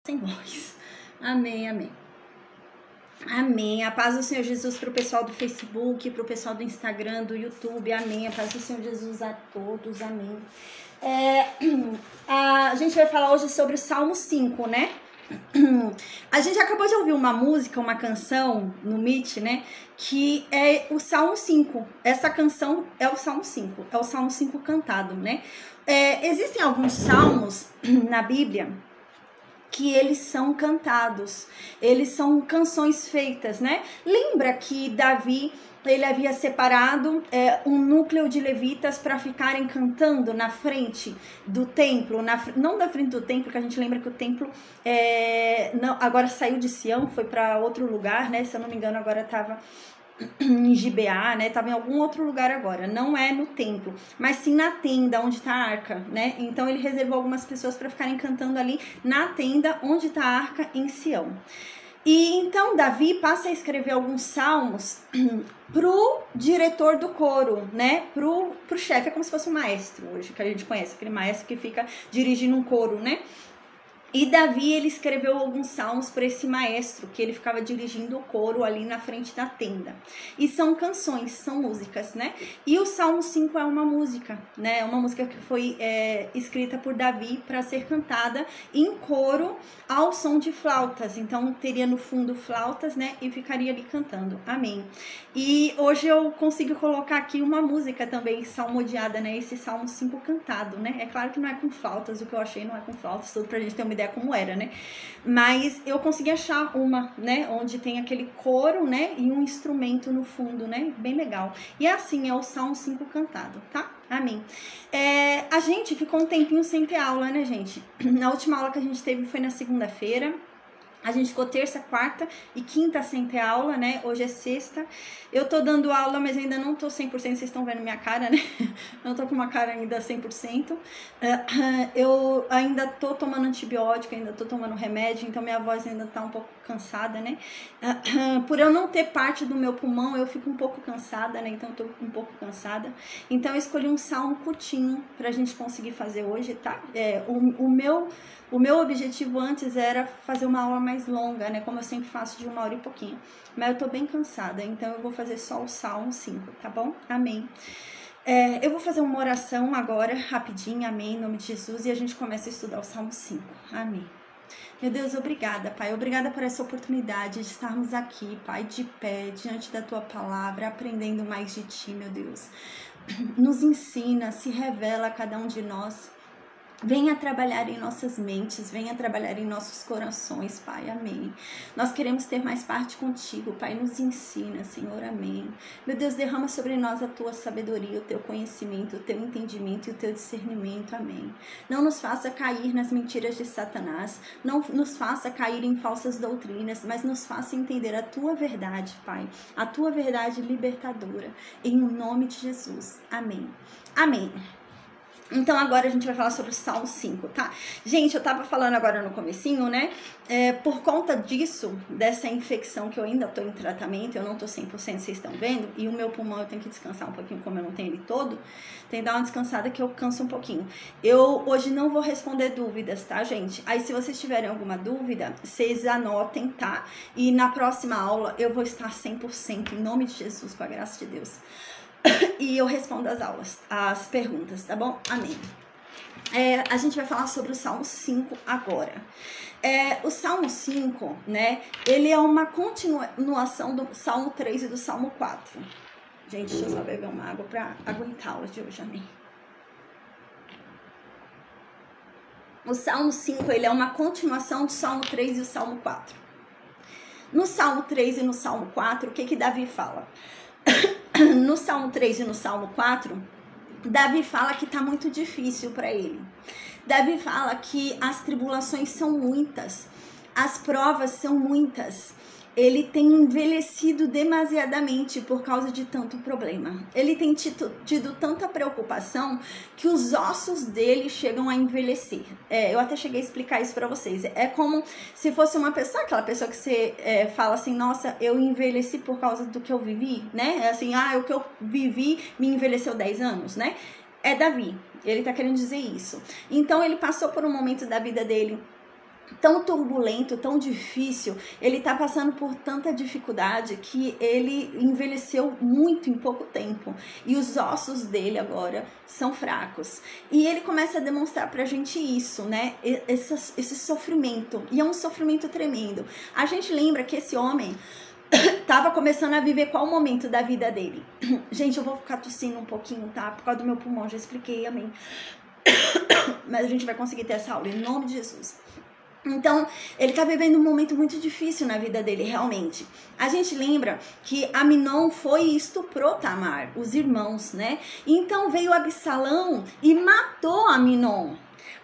sem voz. Amém, amém. Amém. A paz do Senhor Jesus para o pessoal do Facebook, para o pessoal do Instagram, do YouTube. Amém. A paz do Senhor Jesus a todos. Amém. A gente vai falar hoje sobre o Salmo 5, né? A gente acabou de ouvir uma música, uma canção no Meet, né? Que é o Salmo 5. Essa canção é o Salmo 5. É o Salmo 5 cantado, né? Existem alguns salmos na Bíblia que eles são cantados, eles são canções feitas, né? Lembra que Davi, ele havia separado um núcleo de levitas para ficarem cantando na frente do templo, não da frente do templo, que a gente lembra que o templo agora saiu de Sião, foi para outro lugar, né? Se eu não me engano, agora estava em Gibeá, né? Tava em algum outro lugar agora. Não é no templo, mas sim na tenda onde tá a arca, né? Então ele reservou algumas pessoas para ficarem cantando ali na tenda onde tá a arca em Sião. E então Davi passa a escrever alguns salmos pro diretor do coro, né? Pro chefe, é como se fosse um maestro hoje, que a gente conhece, aquele maestro que fica dirigindo um coro, né? E Davi, ele escreveu alguns salmos para esse maestro, que ele ficava dirigindo o coro ali na frente da tenda. E são canções, são músicas, né? E o Salmo 5 é uma música, né? É uma música que foi escrita por Davi para ser cantada em coro ao som de flautas. Então, teria no fundo flautas, né? E ficaria ali cantando. Amém. E hoje eu consigo colocar aqui uma música também salmodiada, né? Esse Salmo 5 cantado, né? É claro que não é com flautas, o que eu achei não é com flautas, tudo pra gente ter uma ideia como era, né? Mas eu consegui achar uma, né? Onde tem aquele coro, né? E um instrumento no fundo, né? Bem legal. E assim é o Salmo 5 cantado, tá? Amém. A gente ficou um tempinho sem ter aula, né, gente? Na última aula que a gente teve foi na segunda-feira. A gente ficou terça, quarta e quinta sem ter aula, né? Hoje é sexta. Eu tô dando aula, mas ainda não tô 100%. Vocês estão vendo minha cara, né? Não tô com uma cara ainda 100%. Eu ainda tô tomando antibiótico, ainda tô tomando remédio, então minha voz ainda tá um pouco cansada, né? Por eu não ter parte do meu pulmão, eu fico um pouco cansada, né? Então eu tô um pouco cansada. Então eu escolhi um salmo curtinho pra gente conseguir fazer hoje, tá? O meu objetivo antes era fazer uma aula mais longa, né? Como eu sempre faço, de 1h e pouquinho. Mas eu tô bem cansada, então eu vou fazer só o Salmo 5, tá bom? Amém. Eu vou fazer uma oração agora, rapidinho, amém, em nome de Jesus, e a gente começa a estudar o Salmo 5. Amém. Meu Deus, obrigada, Pai. Obrigada por essa oportunidade de estarmos aqui, Pai, de pé, diante da Tua palavra, aprendendo mais de Ti, meu Deus. Nos ensina, se revela a cada um de nós. Venha trabalhar em nossas mentes, venha trabalhar em nossos corações, Pai, amém. Nós queremos ter mais parte contigo, Pai, nos ensina, Senhor, amém. Meu Deus, derrama sobre nós a tua sabedoria, o teu conhecimento, o teu entendimento e o teu discernimento, amém. Não nos faça cair nas mentiras de Satanás, não nos faça cair em falsas doutrinas, mas nos faça entender a tua verdade, Pai, a tua verdade libertadora, em nome de Jesus, amém. Amém. Então agora a gente vai falar sobre o Salmo 5, tá? Gente, eu tava falando agora no comecinho, né? Por conta disso, dessa infecção que eu ainda tô em tratamento, eu não tô 100%, vocês estão vendo, e o meu pulmão eu tenho que descansar um pouquinho, como eu não tenho ele todo, tem que dar uma descansada que eu canso um pouquinho. Eu hoje não vou responder dúvidas, tá, gente? Aí se vocês tiverem alguma dúvida, vocês anotem, tá? E na próxima aula eu vou estar 100%, em nome de Jesus, com a graça de Deus. E eu respondo as perguntas, tá bom? Amém. A gente vai falar sobre o Salmo 5 agora. O Salmo 5, né, ele é uma continuação do Salmo 3 e do Salmo 4. Gente, deixa eu só beber uma água para aguentar a aula de hoje, amém. O Salmo 5, ele é uma continuação do Salmo 3 e do Salmo 4. No Salmo 3 e no Salmo 4, o que Davi fala? No Salmo 3 e no Salmo 4, Davi fala que tá muito difícil para ele. Davi fala que as tribulações são muitas, as provas são muitas. Ele tem envelhecido demasiadamente por causa de tanto problema. Ele tem tido tanta preocupação que os ossos dele chegam a envelhecer. Eu até cheguei a explicar isso pra vocês. É como se fosse uma pessoa, aquela pessoa que você fala assim, nossa, eu envelheci por causa do que eu vivi, né? É assim, o que eu vivi me envelheceu 10 anos, né? É Davi, ele tá querendo dizer isso. Então ele passou por um momento da vida dele tão turbulento, tão difícil, ele tá passando por tanta dificuldade que ele envelheceu muito em pouco tempo e os ossos dele agora são fracos. E ele começa a demonstrar pra gente isso, né? Esse sofrimento, e é um sofrimento tremendo. A gente lembra que esse homem tava começando a viver qual momento da vida dele? Gente, eu vou ficar tossindo um pouquinho, tá? Por causa do meu pulmão, já expliquei, amém. Mas a gente vai conseguir ter essa aula, em nome de Jesus. Então, ele tá vivendo um momento muito difícil na vida dele, realmente. A gente lembra que Aminon foi e estuprou Tamar, os irmãos, né? Então veio Absalão e matou Aminon.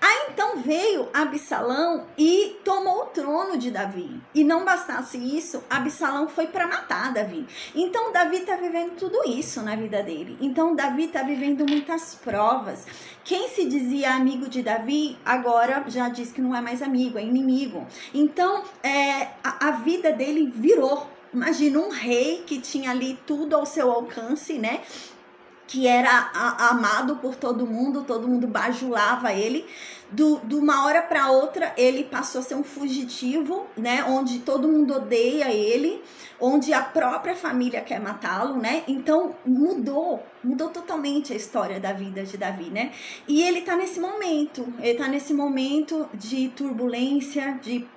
Aí então veio Absalão e tomou o trono de Davi. E não bastasse isso, Absalão foi para matar Davi. Então Davi está vivendo tudo isso na vida dele. Então Davi está vivendo muitas provas. Quem se dizia amigo de Davi, agora já diz que não é mais amigo, é inimigo. Então a vida dele virou. Imagina um rei que tinha ali tudo ao seu alcance, né? Que era amado por todo mundo bajulava ele. De uma hora para outra, ele passou a ser um fugitivo, né? Onde todo mundo odeia ele, onde a própria família quer matá-lo, né? Então mudou totalmente a história da vida de Davi, né? E ele tá nesse momento de turbulência, de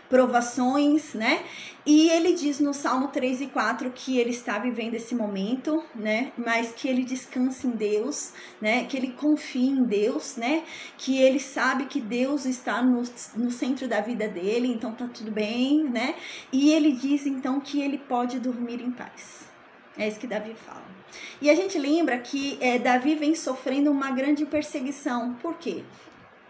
provações, né? E ele diz no Salmo 3 e 4 que ele está vivendo esse momento, né? Mas que ele descansa em Deus, né? Que ele confia em Deus, né? Que ele sabe que Deus está no centro da vida dele, então tá tudo bem, né? E ele diz então que ele pode dormir em paz. É isso que Davi fala. E a gente lembra que Davi vem sofrendo uma grande perseguição. Por quê?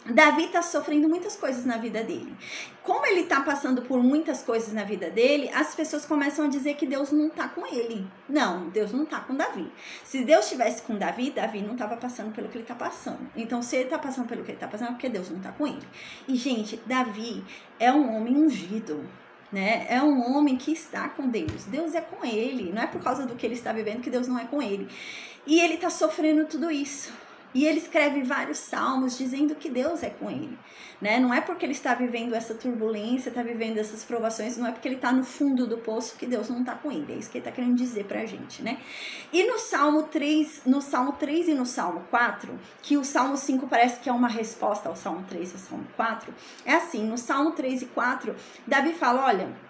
Davi está sofrendo muitas coisas na vida dele. Como ele está passando por muitas coisas na vida dele, as pessoas começam a dizer que Deus não está com ele. Não, Deus não está com Davi. Se Deus estivesse com Davi, Davi não estava passando pelo que ele está passando. Então, se ele está passando pelo que ele está passando, é porque Deus não está com ele. E, gente, Davi é um homem ungido, né? É um homem que está com Deus. Deus é com ele. Não é por causa do que ele está vivendo que Deus não é com ele. E ele está sofrendo tudo isso. E ele escreve vários salmos dizendo que Deus é com ele, né? Não é porque ele está vivendo essa turbulência, está vivendo essas provações, não é porque ele está no fundo do poço que Deus não está com ele. É isso que ele está querendo dizer pra gente, né? E no Salmo 3 e no Salmo 4, que o Salmo 5 parece que é uma resposta ao Salmo 3 e ao Salmo 4, é assim, no Salmo 3 e 4, Davi fala, olha,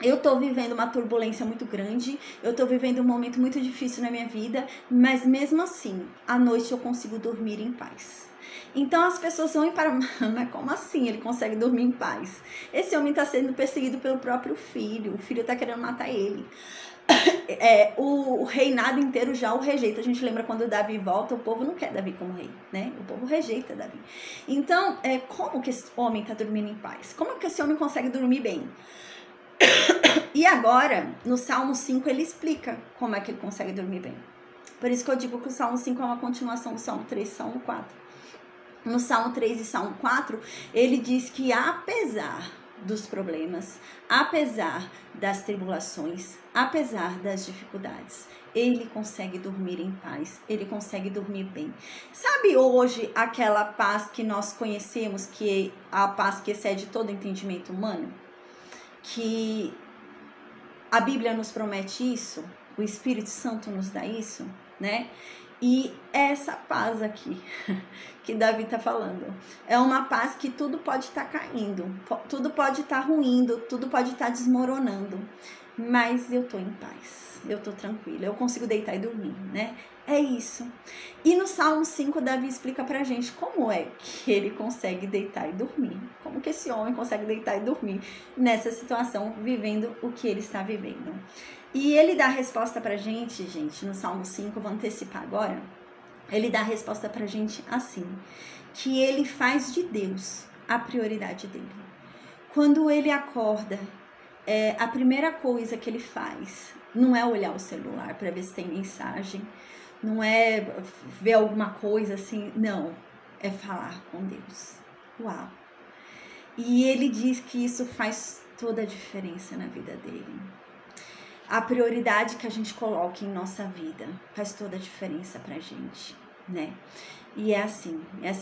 eu tô vivendo uma turbulência muito grande, eu tô vivendo um momento muito difícil na minha vida, mas mesmo assim, à noite eu consigo dormir em paz. Então as pessoas vão para... Mas como assim ele consegue dormir em paz? Esse homem tá sendo perseguido pelo próprio filho, o filho tá querendo matar ele. O reinado inteiro já o rejeita. A gente lembra quando Davi volta, o povo não quer Davi como rei, né? O povo rejeita Davi. Então, como que esse homem tá dormindo em paz? Como que esse homem consegue dormir bem? E agora, no Salmo 5, ele explica como é que ele consegue dormir bem. Por isso que eu digo que o Salmo 5 é uma continuação do Salmo 3 e Salmo 4. No Salmo 3 e Salmo 4, ele diz que apesar dos problemas, apesar das tribulações, apesar das dificuldades, ele consegue dormir em paz, ele consegue dormir bem. Sabe hoje aquela paz que nós conhecemos, que é a paz que excede todo entendimento humano? Que a Bíblia nos promete isso, o Espírito Santo nos dá isso, né? E essa paz aqui que Davi tá falando, é uma paz que tudo pode estar caindo, tudo pode estar ruindo, tudo pode estar desmoronando, mas eu tô em paz, eu tô tranquila, eu consigo deitar e dormir, né? É isso. E no Salmo 5, Davi explica pra gente como é que ele consegue deitar e dormir. Como que esse homem consegue deitar e dormir nessa situação, vivendo o que ele está vivendo. E ele dá a resposta pra gente, no Salmo 5, vou antecipar agora. Ele dá a resposta pra gente assim, que ele faz de Deus a prioridade dele. Quando ele acorda, a primeira coisa que ele faz não é olhar o celular para ver se tem mensagem, não é ver alguma coisa assim, não, é falar com Deus. Uau! E ele diz que isso faz toda a diferença na vida dele. A prioridade que a gente coloca em nossa vida faz toda a diferença pra gente. né? E é assim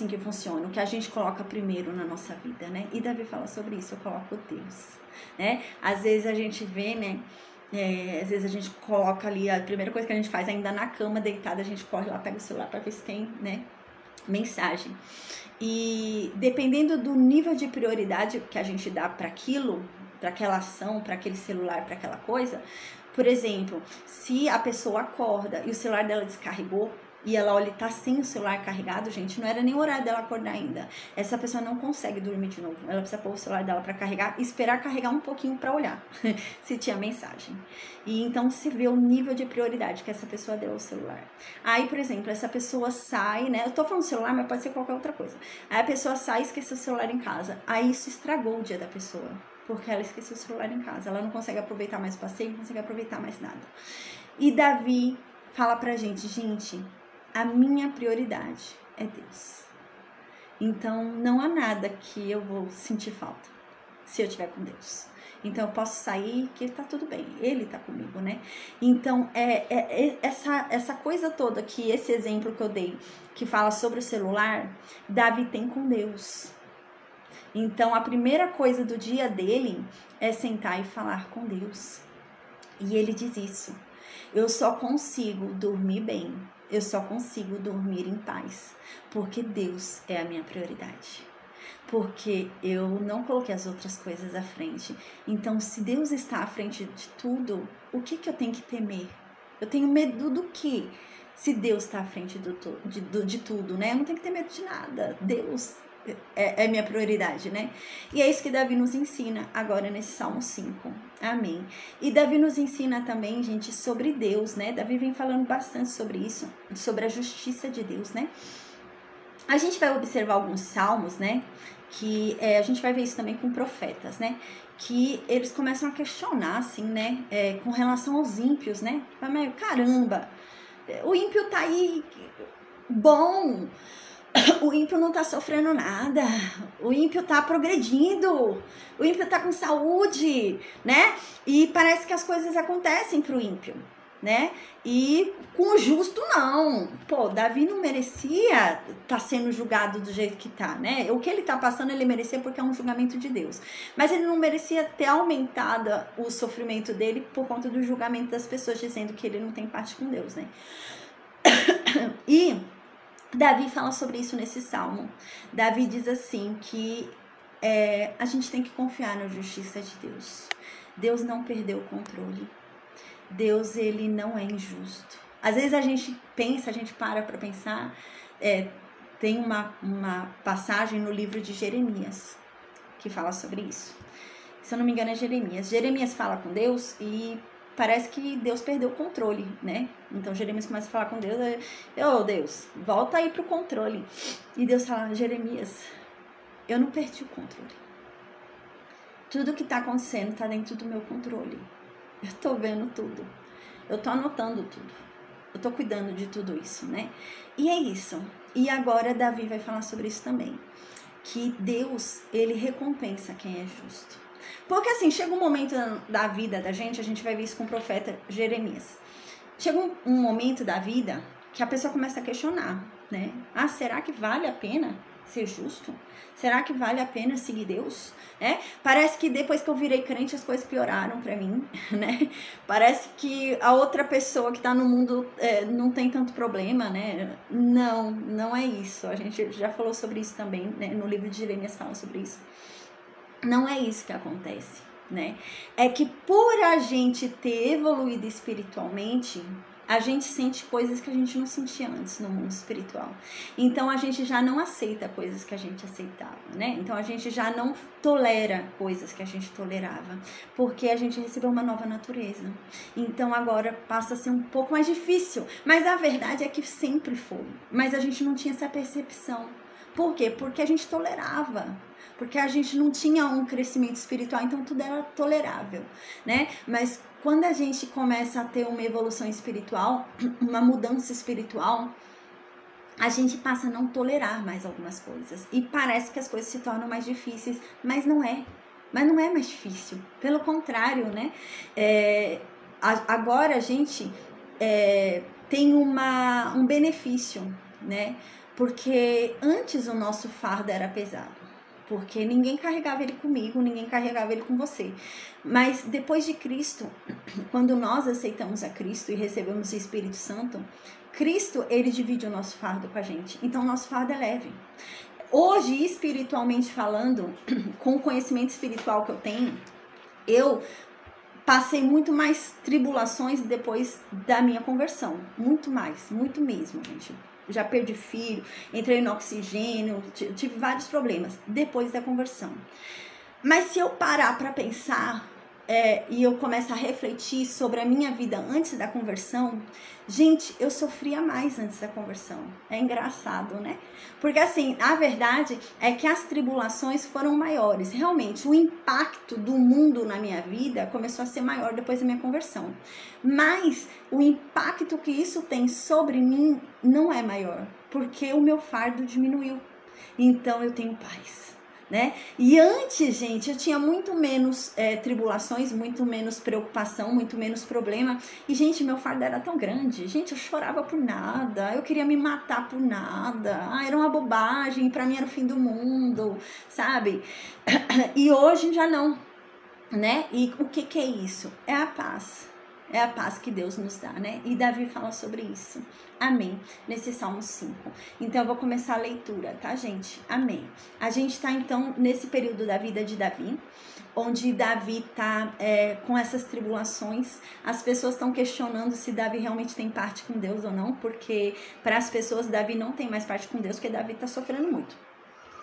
que funciona, o que a gente coloca primeiro na nossa vida, né? E Davi fala sobre isso, eu coloco Deus, né? Às vezes a gente vê, né? Às vezes a gente coloca ali, a primeira coisa que a gente faz ainda na cama, deitada, a gente corre lá, pega o celular para ver se tem, né? Mensagem. E dependendo do nível de prioridade que a gente dá para aquilo, para aquela ação, para aquele celular, para aquela coisa, por exemplo, se a pessoa acorda e o celular dela descarregou, e ela olha e tá sem o celular carregado, gente, não era nem o horário dela acordar ainda. Essa pessoa não consegue dormir de novo. Ela precisa pôr o celular dela para carregar e esperar carregar um pouquinho para olhar se tinha mensagem. E então se vê o nível de prioridade que essa pessoa deu ao celular. Aí, por exemplo, essa pessoa sai, né? Eu tô falando celular, mas pode ser qualquer outra coisa. Aí a pessoa sai e esquece o celular em casa. Aí isso estragou o dia da pessoa, porque ela esqueceu o celular em casa. Ela não consegue aproveitar mais o passeio, não consegue aproveitar mais nada. E Davi fala pra gente, a minha prioridade é Deus. Então, não há nada que eu vou sentir falta se eu estiver com Deus. Então, eu posso sair que tá tudo bem. Ele tá comigo, né? Então, essa coisa toda que esse exemplo que eu dei, que fala sobre o celular, Davi tem com Deus. Então, a primeira coisa do dia dele é sentar e falar com Deus. E ele diz isso. Eu só consigo dormir bem. Eu só consigo dormir em paz, porque Deus é a minha prioridade. Porque eu não coloquei as outras coisas à frente. Então, se Deus está à frente de tudo, o que eu tenho que temer? Eu tenho medo do quê? Se Deus está à frente de tudo, né? Eu não tenho que ter medo de nada. Deus é minha prioridade, né? E é isso que Davi nos ensina agora nesse Salmo 5. Amém. E Davi nos ensina também, gente, sobre Deus, né? Davi vem falando bastante sobre isso, sobre a justiça de Deus, né? A gente vai observar alguns salmos, né? Que a gente vai ver isso também com profetas, né? Que eles começam a questionar, assim, né? Com relação aos ímpios, né? Mas, caramba, o ímpio tá aí bom. O ímpio não tá sofrendo nada, o ímpio tá progredindo, o ímpio tá com saúde, né? E parece que as coisas acontecem pro ímpio, né? E com o justo não. Pô, Davi não merecia tá sendo julgado do jeito que tá, né? O que ele tá passando ele merecia porque é um julgamento de Deus. Mas ele não merecia ter aumentado o sofrimento dele por conta do julgamento das pessoas, dizendo que ele não tem parte com Deus, né? E Davi fala sobre isso nesse salmo. Davi diz assim que a gente tem que confiar na justiça de Deus. Deus não perdeu o controle. Deus, ele não é injusto. Às vezes a gente pensa, a gente para pensar. Tem uma passagem no livro de Jeremias que fala sobre isso. Se eu não me engano é Jeremias. Jeremias fala com Deus e parece que Deus perdeu o controle, né? Então Jeremias começa a falar com Deus, Deus, volta aí pro controle. E Deus fala, Jeremias, eu não perdi o controle. Tudo que tá acontecendo tá dentro do meu controle. Eu tô vendo tudo. Eu tô anotando tudo. Eu tô cuidando de tudo isso, né? E é isso. E agora Davi vai falar sobre isso também. Que Deus, ele recompensa quem é justo. Porque assim, chega um momento da vida da gente, a gente vai ver isso com o profeta Jeremias. Chega um momento da vida que a pessoa começa a questionar, né? Será que vale a pena ser justo? Será que vale a pena seguir Deus? Parece que depois que eu virei crente as coisas pioraram pra mim, né? Parece que a outra pessoa que tá no mundo não tem tanto problema, né? Não é isso. A gente já falou sobre isso também, né? No livro de Jeremias fala sobre isso. Não é isso que acontece, né? É que por a gente ter evoluído espiritualmente, a gente sente coisas que a gente não sentia antes no mundo espiritual. Então a gente já não aceita coisas que a gente aceitava, né? Então a gente já não tolera coisas que a gente tolerava, porque a gente recebeu uma nova natureza. Então agora passa a ser um pouco mais difícil, mas a verdade é que sempre foi. Mas a gente não tinha essa percepção. Por quê? Porque a gente tolerava. Porque a gente não tinha um crescimento espiritual, então tudo era tolerável, né? Mas quando a gente começa a ter uma evolução espiritual, uma mudança espiritual, a gente passa a não tolerar mais algumas coisas. E parece que as coisas se tornam mais difíceis, mas não é. Mas não é mais difícil. Pelo contrário, né? Agora a gente tem um benefício. né? Porque antes o nosso fardo era pesado. Porque ninguém carregava ele comigo, ninguém carregava ele com você. Mas depois de Cristo, quando nós aceitamos a Cristo e recebemos o Espírito Santo, Cristo, ele divide o nosso fardo com a gente. Então, o nosso fardo é leve. Hoje, espiritualmente falando, com o conhecimento espiritual que eu tenho, eu passei muito mais tribulações depois da minha conversão. Muito mais, muito mesmo, gente. Já perdi filho, entrei no oxigênio, tive vários problemas depois da conversão. Mas se eu parar para pensar e eu começo a refletir sobre a minha vida antes da conversão, gente, eu sofria mais antes da conversão. É engraçado, né? Porque assim, a verdade é que as tribulações foram maiores. Realmente, o impacto do mundo na minha vida começou a ser maior depois da minha conversão. Mas o impacto que isso tem sobre mim não é maior, porque o meu fardo diminuiu. Então eu tenho paz. Né? E antes, gente, eu tinha muito menos tribulações, muito menos preocupação, muito menos problema. E, gente, meu fardo era tão grande. Gente, eu chorava por nada, eu queria me matar por nada. Era uma bobagem, pra mim era o fim do mundo, sabe? E hoje já não, né? E o que é isso? É a paz. É a paz que Deus nos dá, né? E Davi fala sobre isso. Amém. Nesse Salmo 5. Então, eu vou começar a leitura, tá, gente? Amém. A gente tá, então, nesse período da vida de Davi, onde Davi tá com essas tribulações. As pessoas estão questionando se Davi realmente tem parte com Deus ou não, porque para as pessoas, Davi não tem mais parte com Deus, porque Davi tá sofrendo muito.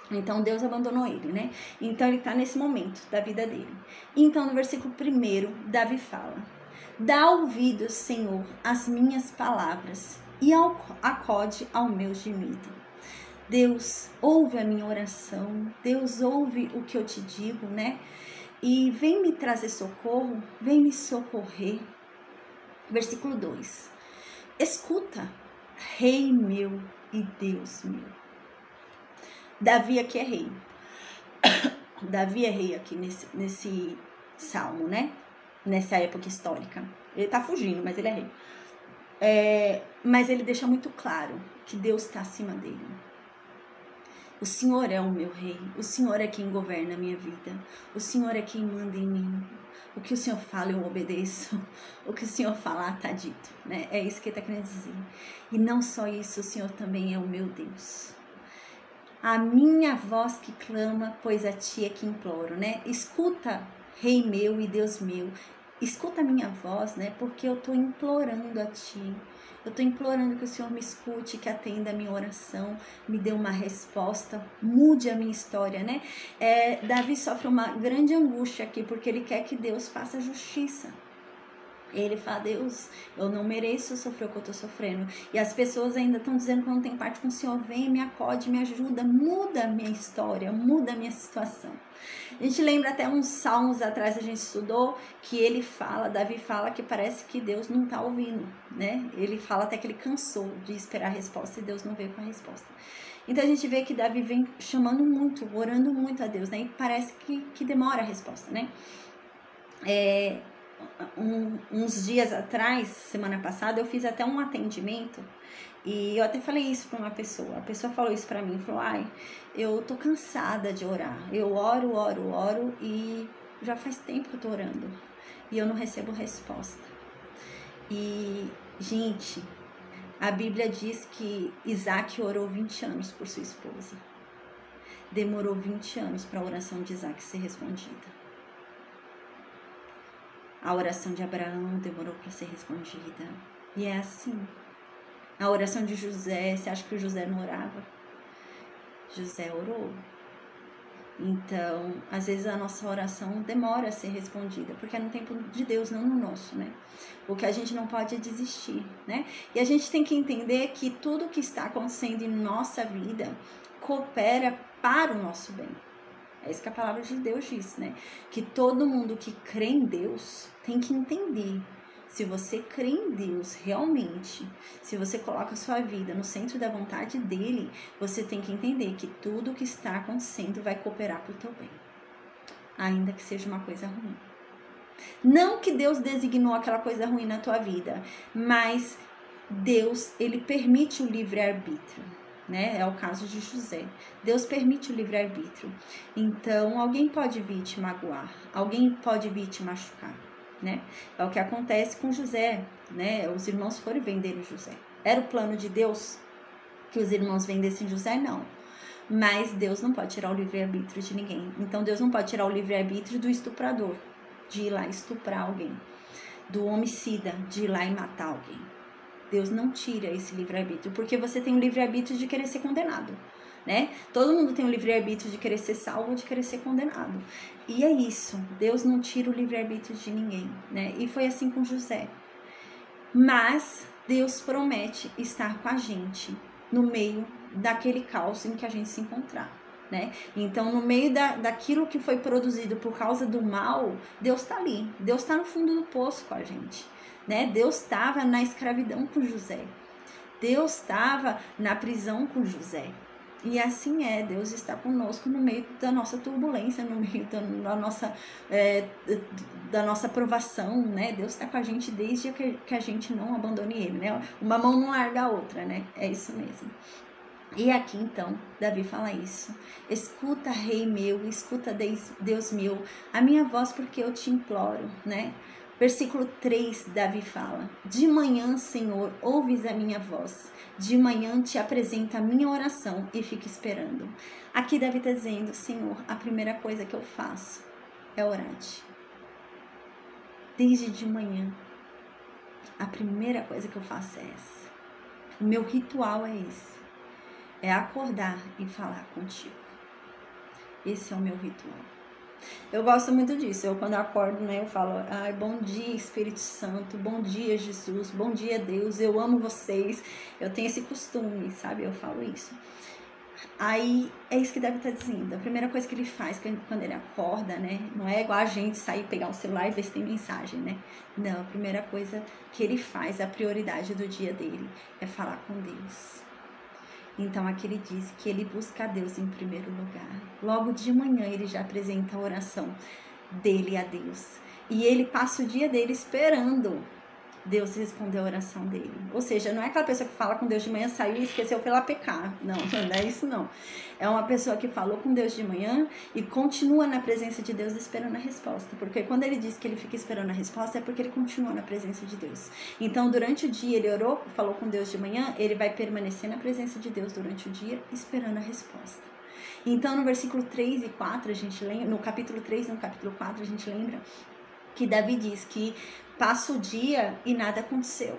Então, Deus abandonou ele, né? Então, ele tá nesse momento da vida dele. Então, no versículo 1, Davi fala: dá ouvidos, Senhor, às minhas palavras e acode ao meu gemido. Deus, ouve a minha oração. Deus, ouve o que eu te digo, né? E vem me trazer socorro, vem me socorrer. Versículo 2. Escuta, Rei meu e Deus meu. Davi aqui é rei. Davi é rei aqui nesse salmo, né? Nessa época histórica. Ele tá fugindo, mas ele é rei. Mas ele deixa muito claro que Deus está acima dele. O Senhor é o meu rei. O Senhor é quem governa a minha vida. O Senhor é quem manda em mim. O que o Senhor fala, eu obedeço. O que o Senhor falar, tá dito, né? É isso que ele tá querendo dizer. E não só isso, o Senhor também é o meu Deus. A minha voz que clama, pois a ti é que imploro, né? Escuta, Rei meu e Deus meu. Escuta a minha voz, né? Porque eu tô implorando a ti. Eu tô implorando que o Senhor me escute, que atenda a minha oração, me dê uma resposta, mude a minha história, né? Davi sofre uma grande angústia aqui, porque ele quer que Deus faça justiça. Ele fala: Deus, eu não mereço sofrer o que eu tô sofrendo. E as pessoas ainda estão dizendo que eu não tenho parte com o Senhor. Vem, me acode, me ajuda, muda a minha história, muda a minha situação. A gente lembra até uns salmos atrás, a gente estudou, que Davi fala que parece que Deus não tá ouvindo, né? Ele fala até que ele cansou de esperar a resposta e Deus não veio com a resposta. Então a gente vê que Davi vem chamando muito, orando muito a Deus, né? E parece que demora a resposta, né? Uns dias atrás, semana passada, eu fiz até um atendimento e eu até falei isso para uma pessoa. A pessoa falou isso para mim, falou: ai, eu tô cansada de orar. Eu oro e já faz tempo que eu tô orando e eu não recebo resposta. E, gente, a Bíblia diz que Isaac orou 20 anos por sua esposa. Demorou 20 anos para a oração de Isaac ser respondida. A oração de Abraão demorou para ser respondida. E é assim. A oração de José, você acha que o José não orava? José orou. Então, às vezes a nossa oração demora a ser respondida, porque é no tempo de Deus, não no nosso, né? O que a gente não pode é desistir, né? E a gente tem que entender que tudo que está acontecendo em nossa vida coopera para o nosso bem. É isso que a palavra de Deus diz, né? Que todo mundo que crê em Deus tem que entender. Se você crê em Deus realmente, se você coloca a sua vida no centro da vontade dele, você tem que entender que tudo que está acontecendo vai cooperar para o teu bem. Ainda que seja uma coisa ruim. Não que Deus designou aquela coisa ruim na tua vida, mas Deus, ele permite o livre-arbítrio, né? É o caso de José. Deus permite o livre-arbítrio. Então, alguém pode vir te magoar, alguém pode vir te machucar, né? É o que acontece com José, né? Os irmãos foram vender José. Era o plano de Deus que os irmãos vendessem José? Não. Mas Deus não pode tirar o livre-arbítrio de ninguém. Então, Deus não pode tirar o livre-arbítrio do estuprador, de ir lá estuprar alguém, do homicida, de ir lá e matar alguém. Deus não tira esse livre-arbítrio, porque você tem o livre-arbítrio de querer ser condenado, né? Todo mundo tem o livre-arbítrio de querer ser salvo ou de querer ser condenado. E é isso, Deus não tira o livre-arbítrio de ninguém, né? E foi assim com José. Mas Deus promete estar com a gente no meio daquele caos em que a gente se encontrar, né? Então, no meio daquilo que foi produzido por causa do mal, Deus tá ali, Deus tá no fundo do poço com a gente, né? Deus estava na escravidão com José, Deus estava na prisão com José. E assim é, Deus está conosco no meio da nossa turbulência, no meio da nossa provação, né? Deus está com a gente desde que a gente não abandone Ele, né? Uma mão não larga a outra, né? É isso mesmo. E aqui então, Davi fala isso: escuta, rei meu, escuta, Deus meu, a minha voz, porque eu te imploro, né? Versículo 3, Davi fala: de manhã, Senhor, ouves a minha voz, de manhã te apresento a minha oração e fico esperando. Aqui Davi está dizendo: Senhor, a primeira coisa que eu faço é orar-te. Desde de manhã, a primeira coisa que eu faço é essa. O meu ritual é esse. É acordar e falar contigo. Esse é o meu ritual. Eu gosto muito disso. Eu, quando eu acordo, né, eu falo: ai, bom dia, Espírito Santo, bom dia, Jesus, bom dia, Deus, eu amo vocês. Eu tenho esse costume, sabe? Eu falo isso. Aí, é isso que Davi tá dizendo. A primeira coisa que ele faz quando ele acorda, né, não é igual a gente sair, pegar o celular e ver se tem mensagem, né? Não, a primeira coisa que ele faz, a prioridade do dia dele, é falar com Deus. Então, aqui ele diz que ele busca a Deus em primeiro lugar. Logo de manhã, ele já apresenta a oração dele a Deus. E ele passa o dia dele esperando Deus responder a oração dele. Ou seja, não é aquela pessoa que fala com Deus de manhã, saiu e esqueceu, foi lá pecar. Não, não é isso não. É uma pessoa que falou com Deus de manhã e continua na presença de Deus esperando a resposta. Porque quando ele diz que ele fica esperando a resposta, é porque ele continua na presença de Deus. Então, durante o dia, ele orou, falou com Deus de manhã, ele vai permanecer na presença de Deus durante o dia, esperando a resposta. Então, no versículo 3 e 4, a gente lembra, no capítulo 3 e no capítulo 4, a gente lembra que Davi diz que passa o dia e nada aconteceu,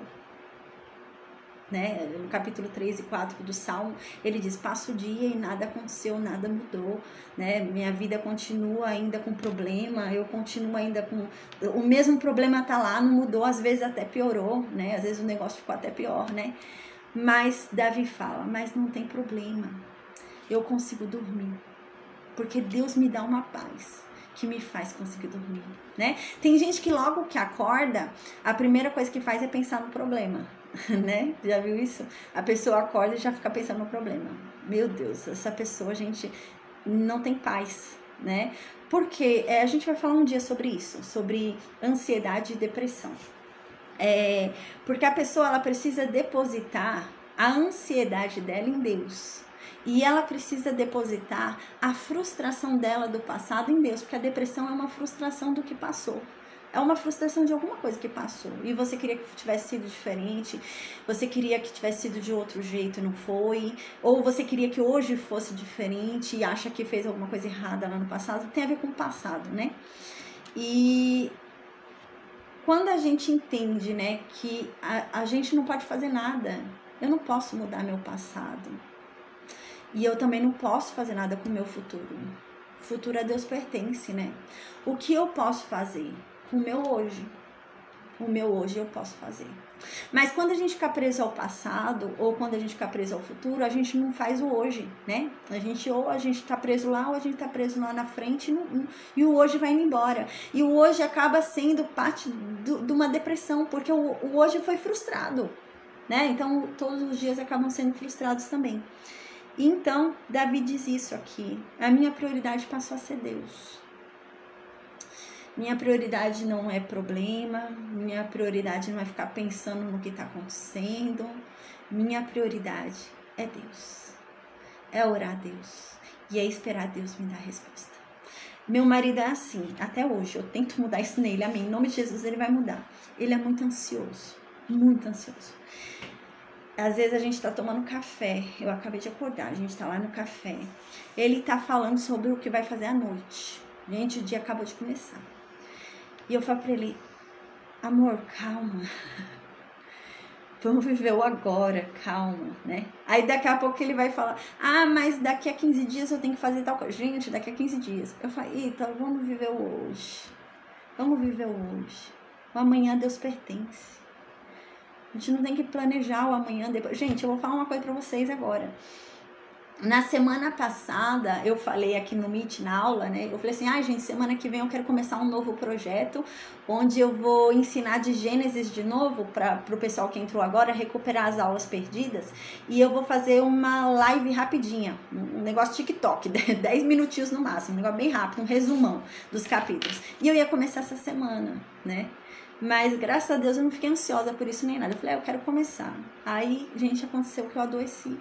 né? No capítulo 3 e 4 do Salmo, ele diz: passa o dia e nada aconteceu, nada mudou, né? Minha vida continua ainda com problema, eu continuo ainda com... O mesmo problema tá lá, não mudou, às vezes até piorou, né? Às vezes o negócio ficou até pior, né? Mas Davi fala: mas não tem problema, eu consigo dormir, porque Deus me dá uma paz que me faz conseguir dormir, né? Tem gente que logo que acorda, a primeira coisa que faz é pensar no problema, né? Já viu isso? A pessoa acorda e já fica pensando no problema. Meu Deus, essa pessoa, gente, não tem paz, né? Porque a gente vai falar um dia sobre isso, sobre ansiedade e depressão. Porque a pessoa, ela precisa depositar a ansiedade dela em Deus. E ela precisa depositar a frustração dela do passado em Deus, porque a depressão é uma frustração do que passou. É uma frustração de alguma coisa que passou. E você queria que tivesse sido diferente, você queria que tivesse sido de outro jeito e não foi. Ou você queria que hoje fosse diferente e acha que fez alguma coisa errada lá no passado. Tem a ver com o passado, né? E quando a gente entende, né, que a gente não pode fazer nada, eu não posso mudar meu passado. E eu também não posso fazer nada com o meu futuro. O futuro a Deus pertence, né? O que eu posso fazer com o meu hoje? O meu hoje eu posso fazer. Mas quando a gente fica preso ao passado, ou quando a gente fica preso ao futuro, a gente não faz o hoje, né? Ou a gente tá preso lá, ou a gente tá preso lá na frente, e o hoje vai indo embora. E o hoje acaba sendo parte de uma depressão, porque o hoje foi frustrado, né? Então, todos os dias acabam sendo frustrados também. Então, Davi diz isso aqui: a minha prioridade passou a ser Deus. Minha prioridade não é problema, minha prioridade não é ficar pensando no que está acontecendo. Minha prioridade é Deus, é orar a Deus e é esperar Deus me dar a resposta. Meu marido é assim, até hoje, eu tento mudar isso nele, amém, em nome de Jesus ele vai mudar. Ele é muito ansioso, muito ansioso. Às vezes a gente tá tomando café, eu acabei de acordar, a gente tá lá no café, ele tá falando sobre o que vai fazer à noite. Gente, o dia acabou de começar. E eu falo pra ele, amor, calma, vamos viver o agora, calma, né? Aí daqui a pouco ele vai falar, mas daqui a 15 dias eu tenho que fazer tal coisa. Gente, daqui a 15 dias. Eu falo, então vamos viver o hoje. Vamos viver o hoje. O amanhã a Deus pertence. A gente não tem que planejar o amanhã depois. Gente, eu vou falar uma coisa pra vocês agora. Na semana passada, eu falei aqui no Meet, na aula, né? Eu falei assim, gente, semana que vem eu quero começar um novo projeto, onde eu vou ensinar de Gênesis de novo, para o pessoal que entrou agora, recuperar as aulas perdidas. E eu vou fazer uma live rapidinha, um negócio TikTok, 10 minutinhos no máximo, um negócio bem rápido, um resumão dos capítulos. E eu ia começar essa semana, né? Mas, graças a Deus, eu não fiquei ansiosa por isso nem nada. Eu falei, eu quero começar. Aí, gente, aconteceu que eu adoeci,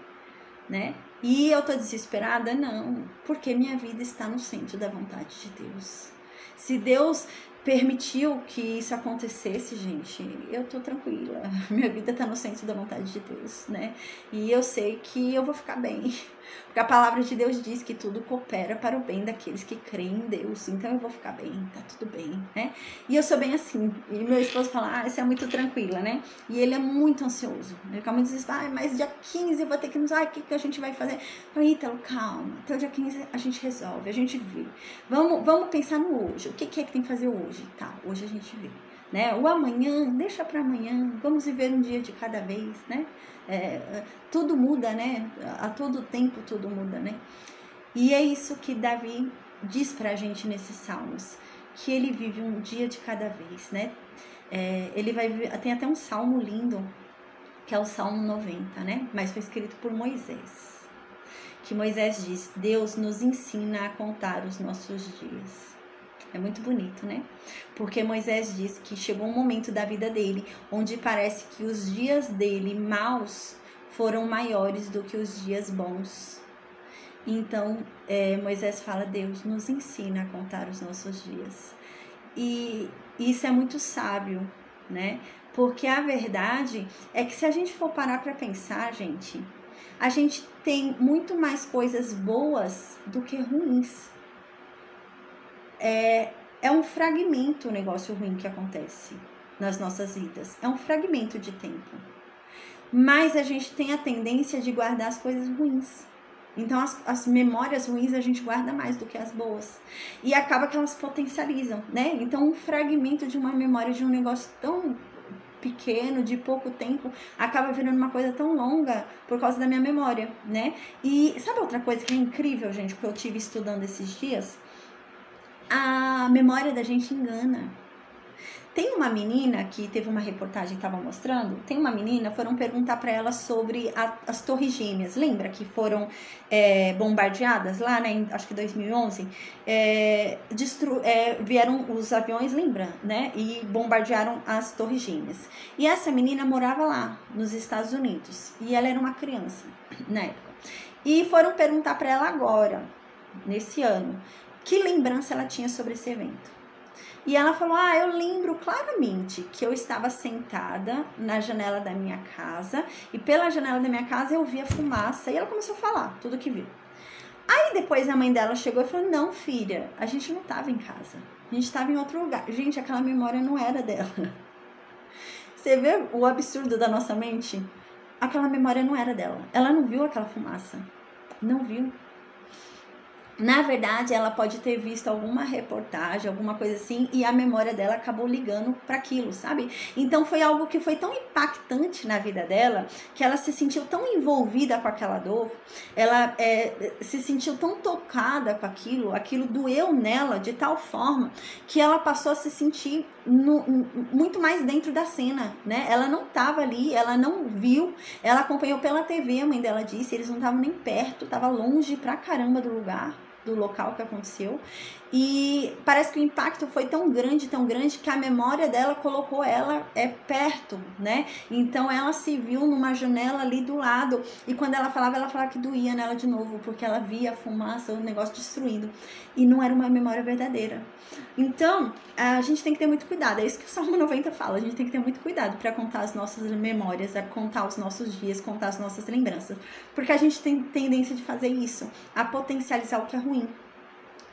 né? E eu tô desesperada? Não, porque minha vida está no centro da vontade de Deus. Se Deus permitiu que isso acontecesse, gente, eu tô tranquila. Minha vida tá no centro da vontade de Deus, né? E eu sei que eu vou ficar bem. Porque a palavra de Deus diz que tudo coopera para o bem daqueles que creem em Deus. Então eu vou ficar bem, tá tudo bem, né? E eu sou bem assim. E meu esposo fala, você é muito tranquila, né? E ele é muito ansioso. Ele fica muito desesperado, mas dia 15 eu vou ter que nos... o que a gente vai fazer? Eu, Ítalo, calma. Até o dia 15 a gente resolve, a gente vê. Vamos pensar no hoje. O que é que tem que fazer hoje? Tá, hoje a gente vê. Né? O amanhã, deixa para amanhã, vamos viver um dia de cada vez, né? Tudo muda, né? A todo tempo tudo muda, né? E é isso que Davi diz pra gente nesses salmos, que ele vive um dia de cada vez, né? Ele vai viver, tem até um salmo lindo, que é o Salmo 90, né? Mas foi escrito por Moisés, que Moisés diz, Deus nos ensina a contar os nossos dias. É muito bonito, né? Porque Moisés diz que chegou um momento da vida dele onde parece que os dias dele maus foram maiores do que os dias bons. Então, Moisés fala, Deus nos ensina a contar os nossos dias. E isso é muito sábio, né? Porque a verdade é que se a gente for parar para pensar, gente, a gente tem muito mais coisas boas do que ruins. É um fragmento o negócio ruim que acontece nas nossas vidas. É um fragmento de tempo. Mas a gente tem a tendência de guardar as coisas ruins. Então as memórias ruins a gente guarda mais do que as boas. E acaba que elas potencializam, né? Então um fragmento de uma memória de um negócio tão pequeno, de pouco tempo, acaba virando uma coisa tão longa por causa da minha memória, né? E sabe outra coisa que é incrível, gente, que eu tive estudando esses dias? A memória da gente engana. Tem uma menina que teve uma reportagem que estava mostrando, tem uma menina, foram perguntar para ela sobre as Torres Gêmeas, lembra que foram bombardeadas lá, né, acho que 2011, vieram os aviões, lembra, né, e bombardearam as Torres Gêmeas. E essa menina morava lá, nos Estados Unidos, e ela era uma criança na época. E foram perguntar para ela agora, nesse ano, que lembrança ela tinha sobre esse evento. E ela falou, eu lembro claramente que eu estava sentada na janela da minha casa, e pela janela da minha casa eu via fumaça, e ela começou a falar tudo que viu. Aí depois a mãe dela chegou e falou, não filha, a gente não estava em casa, a gente estava em outro lugar. Gente, aquela memória não era dela. Você vê o absurdo da nossa mente? Aquela memória não era dela, ela não viu aquela fumaça, não viu. Na verdade, ela pode ter visto alguma reportagem, alguma coisa assim, e a memória dela acabou ligando para aquilo, sabe? Então foi algo que foi tão impactante na vida dela, que ela se sentiu tão envolvida com aquela dor, ela se sentiu tão tocada com aquilo doeu nela de tal forma que ela passou a se sentir muito mais dentro da cena, né? Ela não estava ali, ela não viu, ela acompanhou pela TV, a mãe dela disse, eles não estavam nem perto, estava longe pra caramba do lugar, do local que aconteceu, E parece que o impacto foi tão grande, que a memória dela colocou ela perto, né? Então ela se viu numa janela ali do lado, e quando ela falava que doía nela de novo, porque ela via a fumaça, o negócio destruindo, e não era uma memória verdadeira. Então a gente tem que ter muito cuidado, é isso que o Salmo 90 fala, a gente tem que ter muito cuidado para contar as nossas memórias, a contar os nossos dias, contar as nossas lembranças, porque a gente tem tendência de fazer isso, a potencializar o que é ruim,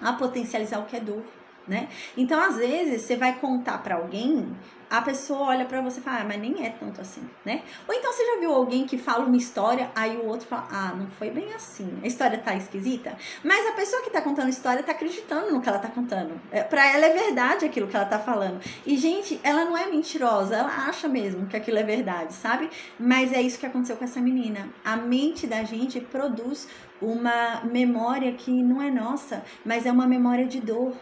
a potencializar o que é dor, né? Então, às vezes, você vai contar pra alguém, a pessoa olha pra você e fala, mas nem é tanto assim, né? Ou então você já viu alguém que fala uma história, aí o outro fala, não foi bem assim, a história tá esquisita, mas a pessoa que tá contando a história tá acreditando no que ela tá contando. Pra ela é verdade aquilo que ela tá falando. E, gente, ela não é mentirosa, ela acha mesmo que aquilo é verdade, sabe? Mas é isso que aconteceu com essa menina. A mente da gente produz uma memória que não é nossa, mas é uma memória de dor.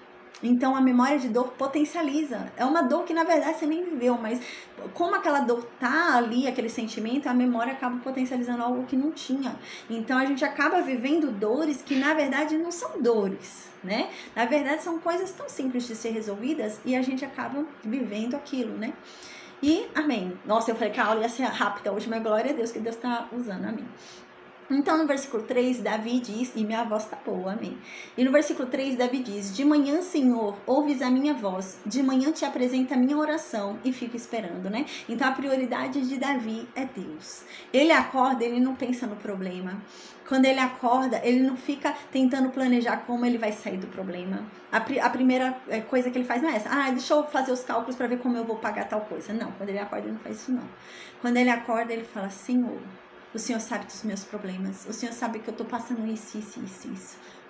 Então a memória de dor potencializa. É uma dor que na verdade você nem viveu, mas como aquela dor tá ali, aquele sentimento, a memória acaba potencializando algo que não tinha. Então a gente acaba vivendo dores que na verdade não são dores, né? Na verdade são coisas tão simples de ser resolvidas e a gente acaba vivendo aquilo, né? E amém. Nossa, eu falei que a aula ia ser rápida hoje, mas glória a Deus que Deus tá usando, amém. Então, no versículo 3, Davi diz, e minha voz tá boa, amém. E no versículo 3, Davi diz, de manhã, Senhor, ouves a minha voz, de manhã te apresenta a minha oração e fico esperando, né? Então, a prioridade de Davi é Deus. Ele acorda, ele não pensa no problema. Quando ele acorda, ele não fica tentando planejar como ele vai sair do problema. A primeira coisa que ele faz não é essa. Deixa eu fazer os cálculos para ver como eu vou pagar tal coisa. Não, quando ele acorda, ele não faz isso, não. Quando ele acorda, ele fala, Senhor, o Senhor sabe dos meus problemas. O Senhor sabe que eu tô passando isso.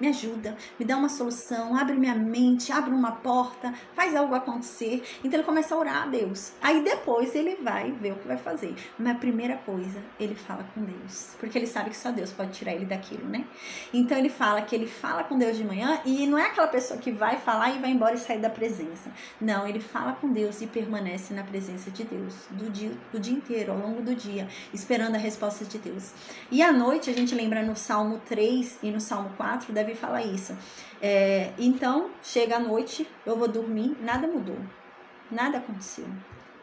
Me ajuda, me dá uma solução, abre minha mente, abre uma porta, faz algo acontecer. Então ele começa a orar a Deus. Aí depois ele vai ver o que vai fazer. Mas a primeira coisa, ele fala com Deus. Porque ele sabe que só Deus pode tirar ele daquilo, né? Então ele fala que ele fala com Deus de manhã e não é aquela pessoa que vai falar e vai embora e sair da presença. Não, ele fala com Deus e permanece na presença de Deus do dia inteiro, ao longo do dia, esperando a resposta de Deus. E à noite, a gente lembra no Salmo 3 e no Salmo 4, Davi fala isso. Então, chega a noite, eu vou dormir, nada mudou. Nada aconteceu.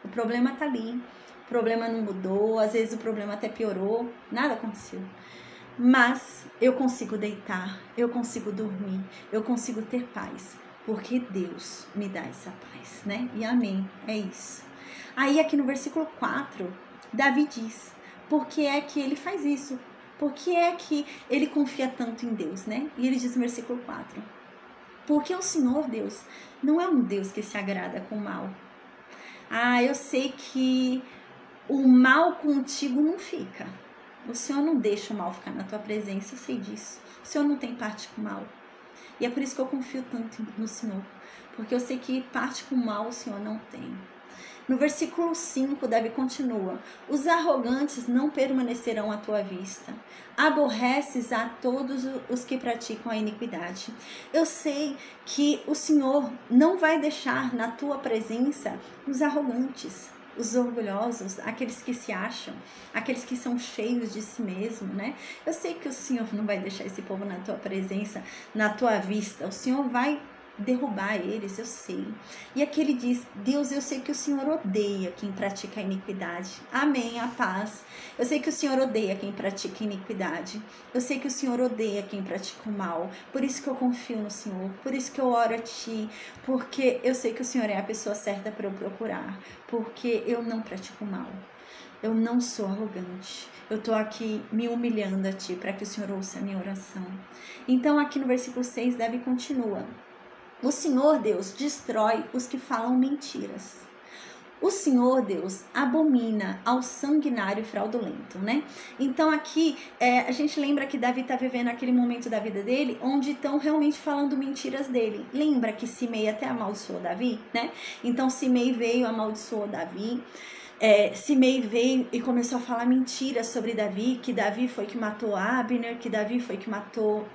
O problema tá ali. O problema não mudou, às vezes o problema até piorou, nada aconteceu. Mas eu consigo deitar, eu consigo dormir, eu consigo ter paz, porque Deus me dá essa paz, né? E amém, é isso. Aí aqui no versículo 4, Davi diz, por que é que ele faz isso? Por que é que ele confia tanto em Deus, né? E ele diz no versículo 4, porque o Senhor Deus não é um Deus que se agrada com o mal. Eu sei que o mal contigo não fica. O Senhor não deixa o mal ficar na tua presença, eu sei disso. O Senhor não tem parte com o mal. E é por isso que eu confio tanto no Senhor. Porque eu sei que parte com o mal o Senhor não tem. No versículo 5, Davi continua, os arrogantes não permanecerão à tua vista, aborreces a todos os que praticam a iniquidade. Eu sei que o Senhor não vai deixar na tua presença os arrogantes, os orgulhosos, aqueles que se acham, aqueles que são cheios de si mesmo, né? Eu sei que o Senhor não vai deixar esse povo na tua presença, na tua vista, o Senhor vai derrubar eles, eu sei. E aqui ele diz, Deus, eu sei que o Senhor odeia quem pratica a iniquidade. Amém, a paz. Eu sei que o Senhor odeia quem pratica a iniquidade. Eu sei que o Senhor odeia quem pratica o mal. Por isso que eu confio no Senhor. Por isso que eu oro a Ti. Porque eu sei que o Senhor é a pessoa certa para eu procurar. Porque eu não pratico o mal. Eu não sou arrogante. Eu estou aqui me humilhando a Ti para que o Senhor ouça a minha oração. Então aqui no versículo 6, Davi continua. O Senhor Deus destrói os que falam mentiras. O Senhor Deus abomina ao sanguinário fraudulento, né? Então aqui a gente lembra que Davi está vivendo aquele momento da vida dele onde estão realmente falando mentiras dele. Lembra que Simei até amaldiçoou Davi, né? Então Simei veio, amaldiçoou Davi. Simei veio e começou a falar mentiras sobre Davi, que Davi foi que matou Abner, que Davi foi que matou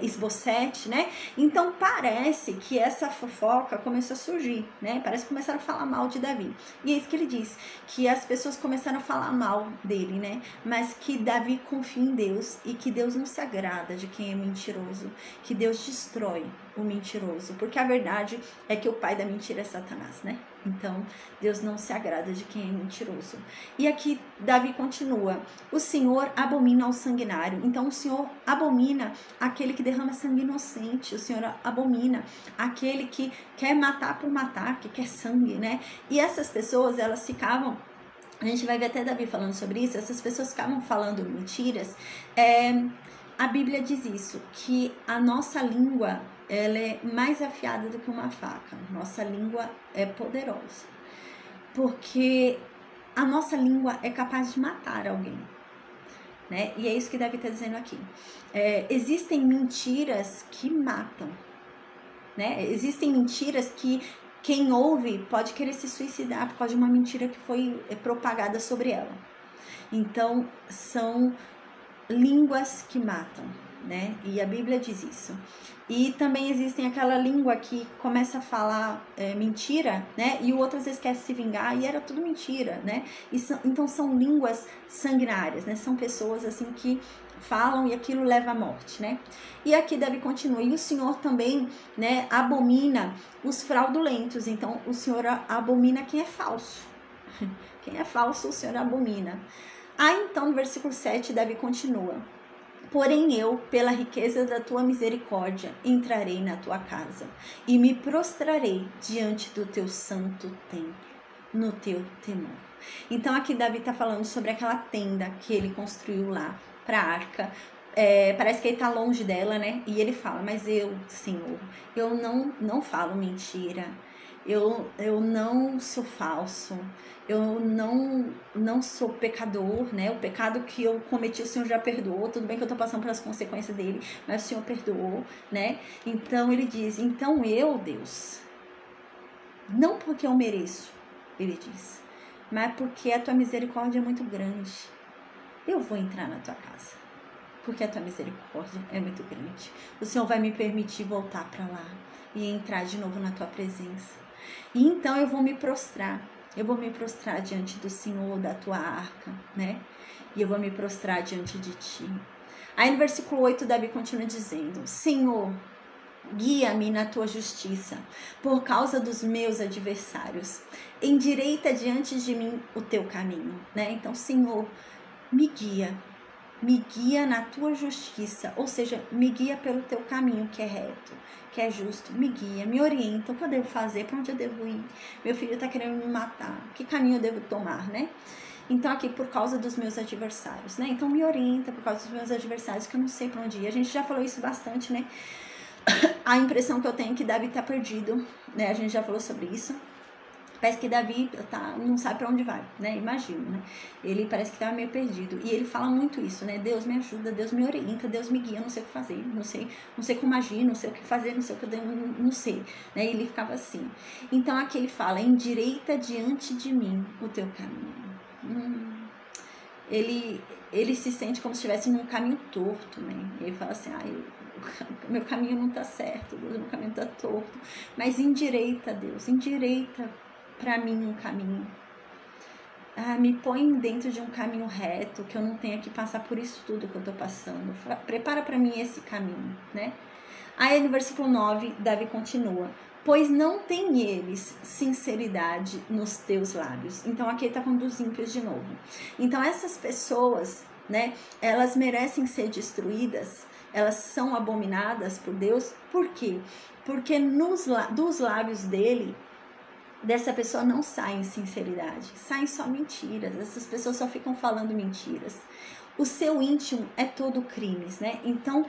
Isbosete, né? Então parece que essa fofoca começou a surgir, né? Parece que começaram a falar mal de Davi. E é isso que ele diz, que as pessoas começaram a falar mal dele, né? Mas que Davi confia em Deus e que Deus não se agrada de quem é mentiroso, que Deus destrói o mentiroso, porque a verdade é que o pai da mentira é Satanás, né? Então, Deus não se agrada de quem é mentiroso. E aqui Davi continua: o Senhor abomina ao sanguinário. Então, o Senhor abomina aquele que derrama sangue inocente. O Senhor abomina aquele que quer matar por matar, que quer sangue, né? E essas pessoas, elas ficavam... A gente vai ver até Davi falando sobre isso. Essas pessoas ficavam falando mentiras. A Bíblia diz isso, que a nossa língua, ela é mais afiada do que uma faca. Nossa língua é poderosa, porque a nossa língua é capaz de matar alguém, né? E é isso que Davi está dizendo aqui. Existem mentiras que matam, né? Existem mentiras que quem ouve pode querer se suicidar por causa de uma mentira que foi propagada sobre ela. Então, são línguas que matam, né? E a Bíblia diz isso. E também existem aquela língua que começa a falar mentira, né? E o outro às vezes quer se vingar e era tudo mentira, né? Então são línguas sanguinárias, né? São pessoas assim que falam e aquilo leva à morte, né? E aqui Davi continua: e o Senhor também, né, abomina os fraudulentos. Então o Senhor abomina quem é falso. Quem é falso, o Senhor abomina. Então, no versículo 7, Davi continua: porém eu, pela riqueza da tua misericórdia, entrarei na tua casa e me prostrarei diante do teu santo templo, no teu temor. Então, aqui Davi está falando sobre aquela tenda que ele construiu lá para a arca. Parece que ele está longe dela, né? E ele fala: mas eu, Senhor, eu não falo mentira. Eu não sou falso, eu não sou pecador, né? O pecado que eu cometi o Senhor já perdoou. Tudo bem que eu tô passando pelas consequências dele, mas o Senhor perdoou, né? Então ele diz: então eu, Deus, não porque eu mereço, ele diz, mas porque a tua misericórdia é muito grande, eu vou entrar na tua casa, porque a tua misericórdia é muito grande. O Senhor vai me permitir voltar para lá e entrar de novo na tua presença. E então eu vou me prostrar diante do Senhor, da tua arca, né? E eu vou me prostrar diante de ti. Aí no versículo 8, Davi continua dizendo: Senhor, guia-me na tua justiça, por causa dos meus adversários. Endireita diante de mim o teu caminho, né? Então, Senhor, me guia na tua justiça, ou seja, me guia pelo teu caminho que é reto, que é justo, me guia, me orienta, o que eu devo fazer, para onde eu devo ir, meu filho está querendo me matar, que caminho eu devo tomar, né? Então aqui, por causa dos meus adversários, né? Então me orienta por causa dos meus adversários, que eu não sei para onde ir. A gente já falou isso bastante, né? A impressão que eu tenho é que Davi está perdido, né? A gente já falou sobre isso. Parece que Davi não sabe para onde vai, né? Imagino, né? Ele parece que estava meio perdido. E ele fala muito isso, né? Deus me ajuda, Deus me orienta, Deus me guia, não sei o que fazer, não sei como agir, não sei o que fazer, não sei o que eu devo, não sei, né? E ele ficava assim. Então aqui ele fala: endireita diante de mim o teu caminho. Ele se sente como se estivesse num caminho torto, né? E ele fala assim: meu caminho não tá certo, Deus, meu caminho tá torto. Mas endireita, Deus, endireita para mim um caminho. Me põe dentro de um caminho reto, que eu não tenha que passar por isso tudo que eu tô passando. Prepara para mim esse caminho, né? Aí no versículo 9, Davi continua: pois não tem eles sinceridade nos teus lábios. Então aqui ele tá falando dos ímpios de novo. Então essas pessoas, né, elas merecem ser destruídas, elas são abominadas por Deus. Por quê? Porque dos lábios dessa pessoa não saem sinceridade, saem só mentiras. Essas pessoas só ficam falando mentiras. O seu íntimo é todo crimes, né? Então,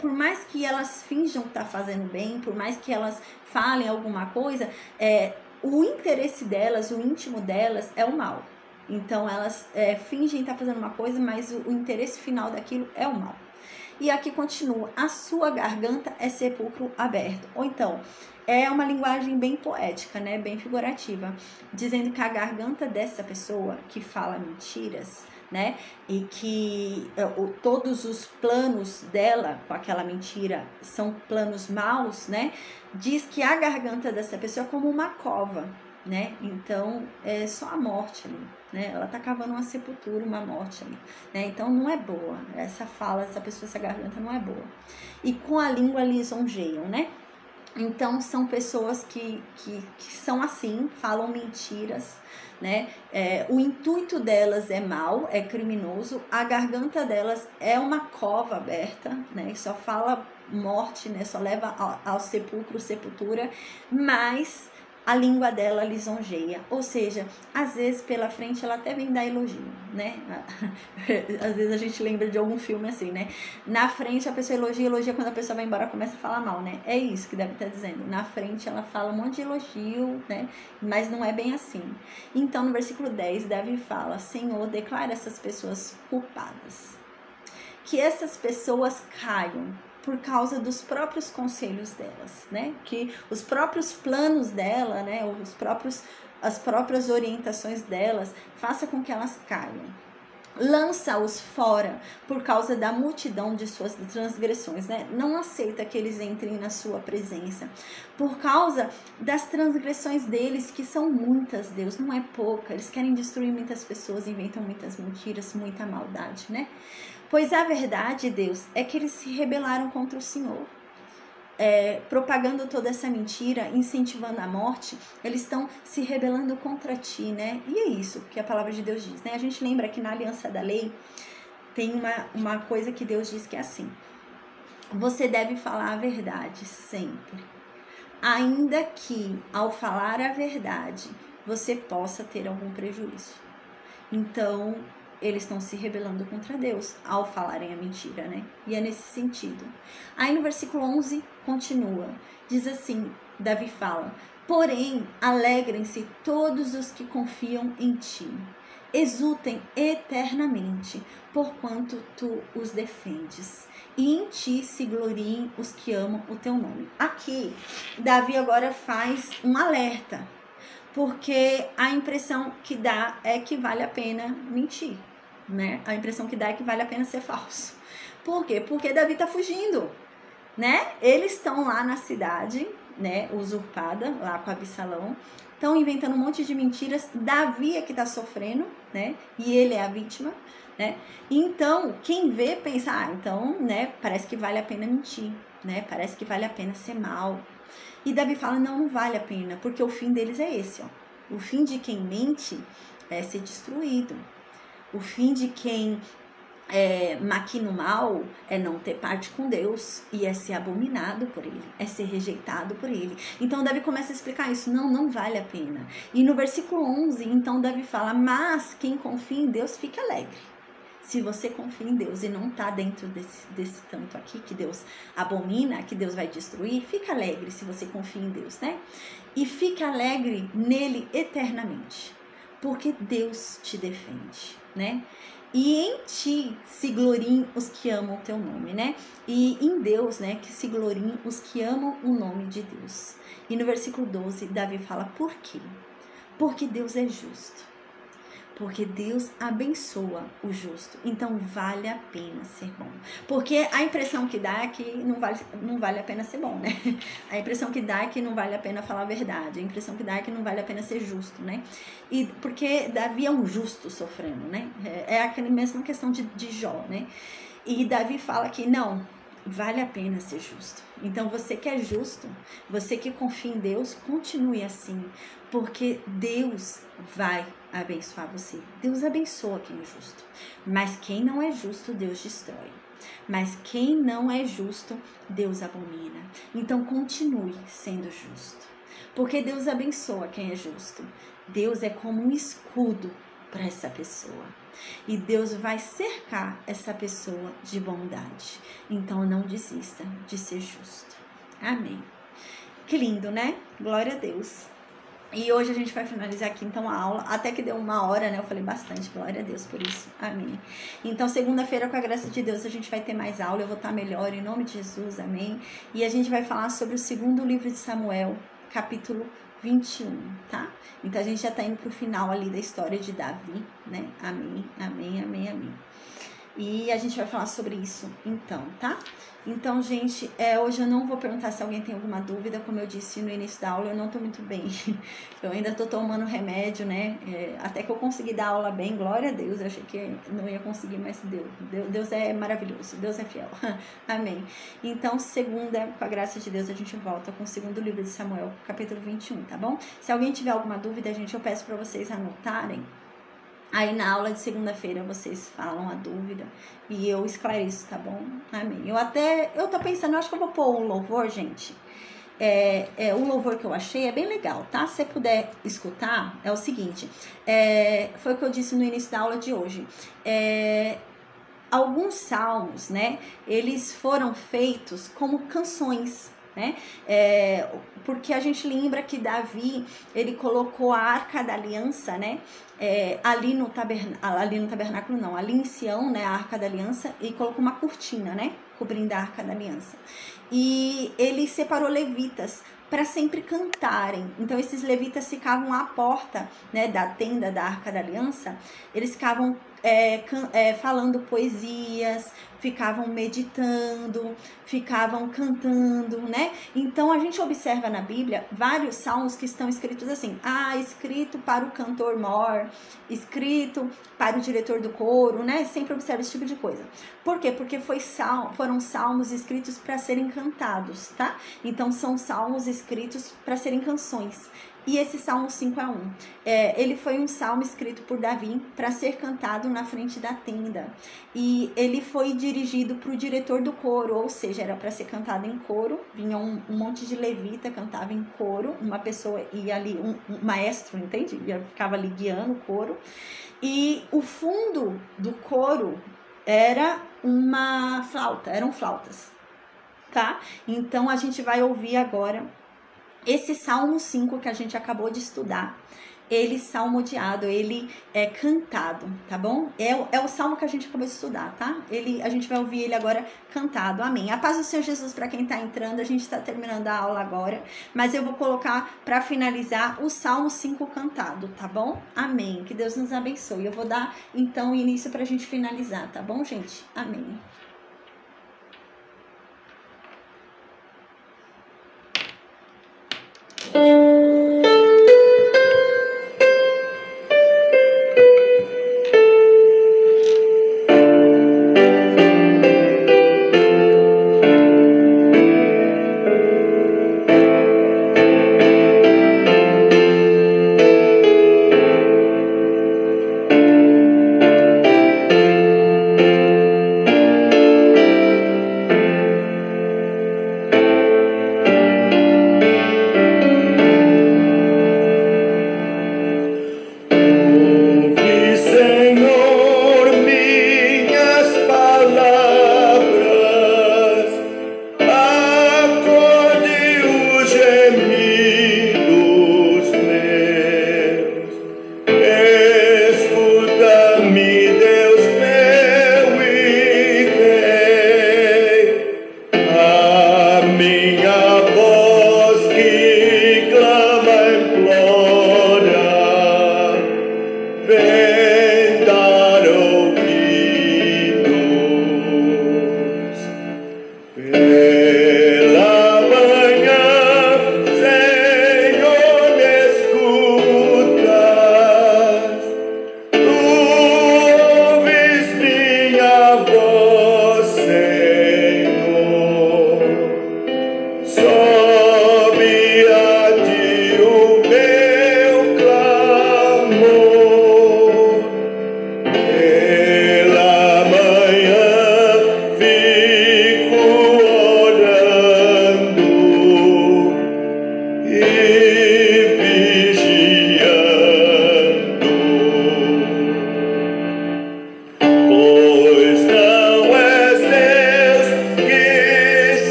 por mais que elas finjam que tá fazendo bem, por mais que elas falem alguma coisa, o interesse delas, o íntimo delas é o mal. Então, elas fingem estar fazendo uma coisa, mas o interesse final daquilo é o mal. E aqui continua: a sua garganta é sepulcro aberto. Ou então, é uma linguagem bem poética, né? Bem figurativa, dizendo que a garganta dessa pessoa que fala mentiras, né? E que todos os planos dela com aquela mentira são planos maus, né? Diz que a garganta dessa pessoa é como uma cova, né? Então é só a morte ali, né? Ela tá cavando uma sepultura, uma morte ali, né? Então não é boa essa fala, essa pessoa, essa garganta não é boa. E com a língua lisonjeiam, né? Então, são pessoas que são assim, falam mentiras, né? O intuito delas é mau, é criminoso, a garganta delas é uma cova aberta, né? Só fala morte, né? Só leva ao sepulcro, sepultura, mas a língua dela lisonjeia, ou seja, às vezes pela frente ela até vem dar elogio, né? Às vezes a gente lembra de algum filme assim, né? Na frente a pessoa elogia, quando a pessoa vai embora começa a falar mal, né? É isso que deve estar dizendo. Na frente ela fala um monte de elogio, né? Mas não é bem assim. Então no versículo 10, Davi fala: Senhor, declara essas pessoas culpadas. Que essas pessoas caiam por causa dos próprios conselhos delas, né? Que os próprios planos dela, né? As próprias orientações delas, faça com que elas caiam. Lança-os fora por causa da multidão de suas transgressões, né? Não aceita que eles entrem na sua presença. Por causa das transgressões deles, que são muitas, Deus, não é pouca. Eles querem destruir muitas pessoas, inventam muitas mentiras, muita maldade, né? Pois a verdade, Deus, é que eles se rebelaram contra o Senhor. Propagando toda essa mentira, incentivando a morte, eles estão se rebelando contra ti, né? E é isso que a palavra de Deus diz, né? A gente lembra que na aliança da lei tem uma coisa que Deus diz que é assim: você deve falar a verdade sempre, ainda que ao falar a verdade você possa ter algum prejuízo. Então eles estão se rebelando contra Deus ao falarem a mentira, né? E é nesse sentido. Aí no versículo 11 continua, diz assim, Davi fala: porém, alegrem-se todos os que confiam em ti, exultem eternamente, porquanto tu os defendes, e em ti se gloriem os que amam o teu nome. Aqui, Davi agora faz um alerta, porque a impressão que dá é que vale a pena mentir, né? A impressão que dá é que vale a pena ser falso. Por quê? Porque Davi tá fugindo, né? Eles estão lá na cidade, né, usurpada, lá com Absalão, estão inventando um monte de mentiras. Davi é que tá sofrendo, né? E ele é a vítima, né? Então, quem vê pensa, então, né, parece que vale a pena mentir, né? Parece que vale a pena ser mal. E Davi fala: não vale a pena, porque o fim deles é esse, ó. O fim de quem mente é ser destruído. O fim de quem maquina o mal é não ter parte com Deus e é ser abominado por ele, é ser rejeitado por ele. Então Davi começa a explicar isso: não vale a pena. E no versículo 11, então Davi fala: mas quem confia em Deus fica alegre. Se você confia em Deus e não está dentro desse tanto aqui que Deus abomina, que Deus vai destruir, fica alegre se você confia em Deus, né? E fica alegre nele eternamente, porque Deus te defende, né? E em ti se gloriem os que amam o teu nome, né? E em Deus, né, que se gloriem os que amam o nome de Deus. E no versículo 12, Davi fala: por quê? Porque Deus é justo. Porque Deus abençoa o justo. Então vale a pena ser bom. Porque a impressão que dá é que não vale a pena ser bom, né? A impressão que dá é que não vale a pena falar a verdade. A impressão que dá é que não vale a pena ser justo, né? E porque Davi é um justo sofrendo, né? É aquela mesma questão de Jó, né? E Davi fala que não, vale a pena ser justo. Então você que é justo, você que confia em Deus, continue assim, porque Deus vai abençoar você. Deus abençoa quem é justo, mas quem não é justo, Deus destrói. Mas quem não é justo, Deus abomina. Então continue sendo justo, porque Deus abençoa quem é justo. Deus é como um escudo para essa pessoa. E Deus vai cercar essa pessoa de bondade. Então não desista de ser justo. Amém. Que lindo, né? Glória a Deus. E hoje a gente vai finalizar aqui então a aula, até que deu 1 hora, né? Eu falei bastante, glória a Deus por isso. Amém. Então segunda-feira, com a graça de Deus, a gente vai ter mais aula, eu vou estar melhor em nome de Jesus, amém. E a gente vai falar sobre o 2º livro de Samuel, capítulo 21, tá? Então a gente já tá indo pro final ali da história de Davi, né? Amém, amém, amém, amém. E a gente vai falar sobre isso então, tá? Então, gente, hoje eu não vou perguntar se alguém tem alguma dúvida. Como eu disse no início da aula, eu não tô muito bem. Eu ainda tô tomando remédio, né? Até que eu consegui dar aula bem, glória a Deus. Eu achei que não ia conseguir, mas deu. Deus é maravilhoso, Deus é fiel. Amém. Então, segunda, com a graça de Deus, a gente volta com o segundo livro de Samuel, capítulo 21, tá bom? Se alguém tiver alguma dúvida, gente, eu peço pra vocês anotarem. Aí na aula de segunda-feira vocês falam a dúvida e eu esclareço, tá bom? Amém. Eu tô pensando, eu acho que eu vou pôr um louvor, gente. O louvor que eu achei é bem legal, tá? Se você puder escutar, é o seguinte. Foi o que eu disse no início da aula de hoje. Alguns salmos, né? Eles foram feitos como canções, né? Porque a gente lembra que Davi, ele colocou a Arca da Aliança, né? Ali no tabernáculo não, ali em Sião, né? A Arca da Aliança, e colocou uma cortina, né? Cobrindo a Arca da Aliança. E ele separou levitas para sempre cantarem. Então esses levitas ficavam à porta, né, da tenda da Arca da Aliança. Eles ficavam falando poesias, ficavam meditando, ficavam cantando, né? Então a gente observa na Bíblia vários salmos que estão escritos assim: escrito para o cantor mor, escrito para o diretor do coro, né? Sempre observa esse tipo de coisa. Por quê? Porque foram salmos escritos para serem cantados, tá? Então são salmos escritos para serem canções. E esse Salmo 5 é um. Ele foi um salmo escrito por Davi para ser cantado na frente da tenda. E ele foi dirigido para o diretor do coro, ou seja, era para ser cantado em coro. Vinha um monte de levita, cantava em coro. Uma pessoa ia ali, um maestro, entende? Ficava ali guiando o coro. E o fundo do coro era uma flauta, eram flautas, tá? Então a gente vai ouvir agora esse Salmo 5 que a gente acabou de estudar. Ele salmodiado, ele é cantado, tá bom? É o salmo que a gente acabou de estudar, tá? A gente vai ouvir ele agora cantado, amém. A paz do Senhor Jesus para quem tá entrando, a gente tá terminando a aula agora, mas eu vou colocar para finalizar o Salmo 5 cantado, tá bom? Amém, que Deus nos abençoe. Eu vou dar, então, início pra gente finalizar, tá bom, gente? Amém.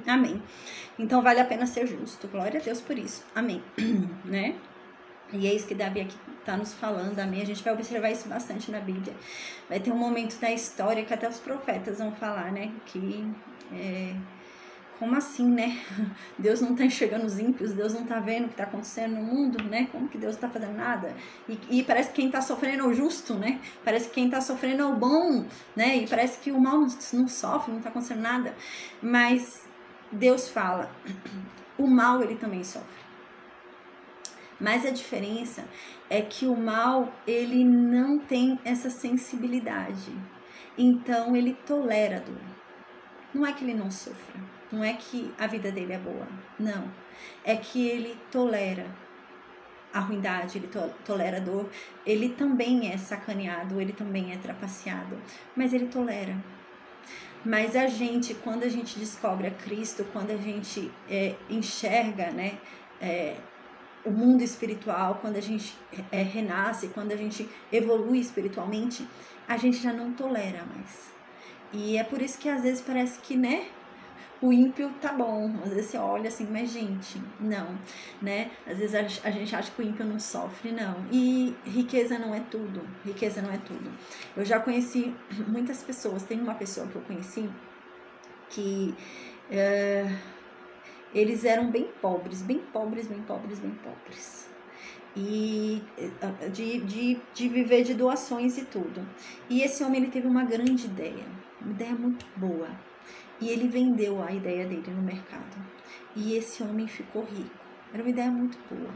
Amém. Então vale a pena ser justo. Glória a Deus por isso. Amém. Né? E é isso que Davi aqui está nos falando, amém? A gente vai observar isso bastante na Bíblia. Vai ter um momento da história que até os profetas vão falar, né? Que, como assim, né? Deus não está enxergando os ímpios, Deus não está vendo o que está acontecendo no mundo, né? Como que Deus não está fazendo nada? E parece que quem está sofrendo é o justo, né? Parece que quem está sofrendo é o bom, né? E parece que o mal não sofre, não está acontecendo nada. Mas Deus fala, o mal ele também sofre. Mas a diferença é que o mal, ele não tem essa sensibilidade. Então, ele tolera a dor. Não é que ele não sofra. Não é que a vida dele é boa. Não. É que ele tolera a ruindade, ele tolera a dor. Ele também é sacaneado, ele também é trapaceado. Mas ele tolera. Mas a gente, quando a gente descobre a Cristo, quando a gente enxerga, né, o mundo espiritual, quando a gente renasce, quando a gente evolui espiritualmente, a gente já não tolera mais. E é por isso que às vezes parece que, né, o ímpio tá bom. Às vezes você olha assim, mas gente, não, né? Às vezes a gente acha que o ímpio não sofre, não. E riqueza não é tudo, riqueza não é tudo. Eu já conheci muitas pessoas, tem uma pessoa que eu conheci que eles eram bem pobres, bem pobres, bem pobres, bem pobres. E de viver de doações e tudo. E esse homem, ele teve uma grande ideia, uma ideia muito boa. E ele vendeu a ideia dele no mercado. E esse homem ficou rico. Era uma ideia muito boa.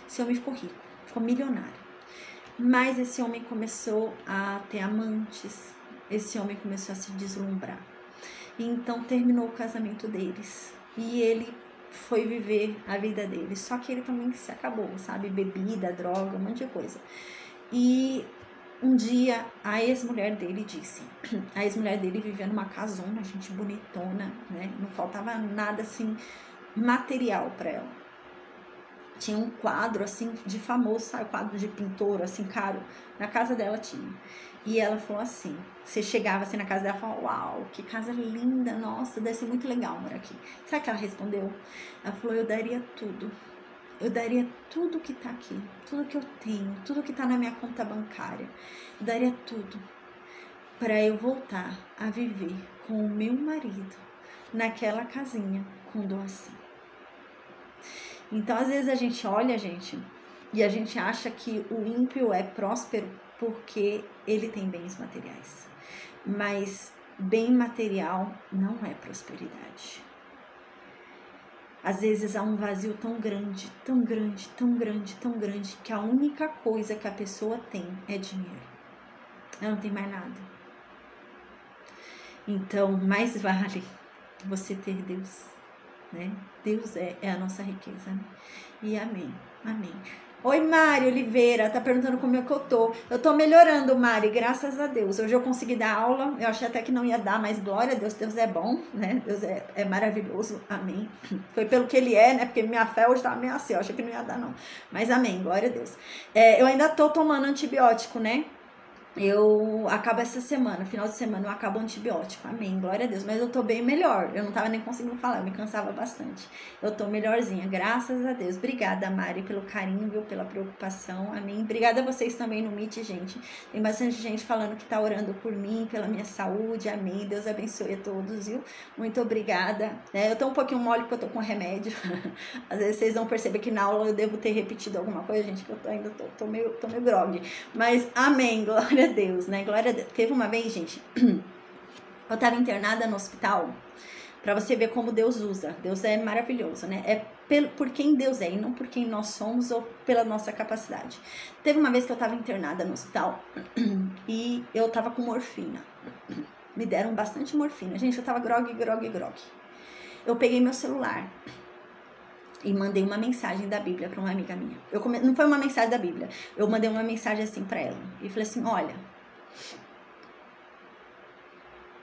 Esse homem ficou rico, ficou milionário. Mas esse homem começou a ter amantes. Esse homem começou a se deslumbrar. E então terminou o casamento deles. E ele foi viver a vida dele. Só que ele também se acabou, sabe? Bebida, droga, um monte de coisa. E um dia a ex-mulher dele disse, a ex-mulher dele vivia numa casona, gente bonitona, né? Não faltava nada assim material para ela. tinha um quadro, assim, de famoso, sabe? Quadro de pintor, assim, caro. Na casa dela tinha. E ela falou assim, você chegava assim na casa dela e falava, uau, que casa linda, nossa, deve ser muito legal morar aqui. Sabe o que ela respondeu? Ela falou, eu daria tudo. Eu daria tudo que tá aqui, tudo que eu tenho, tudo que tá na minha conta bancária. Eu daria tudo para eu voltar a viver com o meu marido naquela casinha com doação. Então, às vezes a gente olha, gente, e a gente acha que o ímpio é próspero porque ele tem bens materiais. Mas bem material não é prosperidade. Às vezes há um vazio tão grande, tão grande, tão grande, tão grande, que a única coisa que a pessoa tem é dinheiro. Ela não tem mais nada. Então, mais vale você ter Deus, né? Deus é a nossa riqueza, né? E amém, amém. Oi, Mari Oliveira, tá perguntando como é que eu tô. Eu tô melhorando, Mari, graças a Deus. Hoje eu consegui dar aula, eu achei até que não ia dar, mas glória a Deus, Deus é bom, né? Deus é maravilhoso, amém. Foi pelo que ele é, né? Porque minha fé hoje tava meio assim, eu achei que não ia dar, não. Mas amém, glória a Deus. Eu ainda tô tomando antibiótico, né? Eu acabo essa semana, final de semana eu acabo o antibiótico, amém, glória a Deus, mas eu tô bem melhor, eu não tava nem conseguindo falar, eu me cansava bastante, eu tô melhorzinha, graças a Deus. Obrigada, Mari, pelo carinho, viu, pela preocupação, amém, obrigada a vocês também no Meet, gente, tem bastante gente falando que tá orando por mim, pela minha saúde, amém, Deus abençoe a todos, viu, muito obrigada, né? Eu tô um pouquinho mole porque eu tô com remédio, às vezes vocês vão perceber que na aula eu devo ter repetido alguma coisa, gente, que eu ainda tô meio grog, mas amém, glória a Deus, né? Glória a Deus. Teve uma vez, gente, eu tava internada no hospital, pra você ver como Deus usa. Deus é maravilhoso, né? É por quem Deus é e não por quem nós somos ou pela nossa capacidade. Teve uma vez que eu tava internada no hospital e eu tava com morfina. Me deram bastante morfina. Gente, eu tava grog. Eu peguei meu celular e mandei uma mensagem da Bíblia para uma amiga minha. Não foi uma mensagem da Bíblia. Eu mandei uma mensagem assim para ela. E falei assim, olha...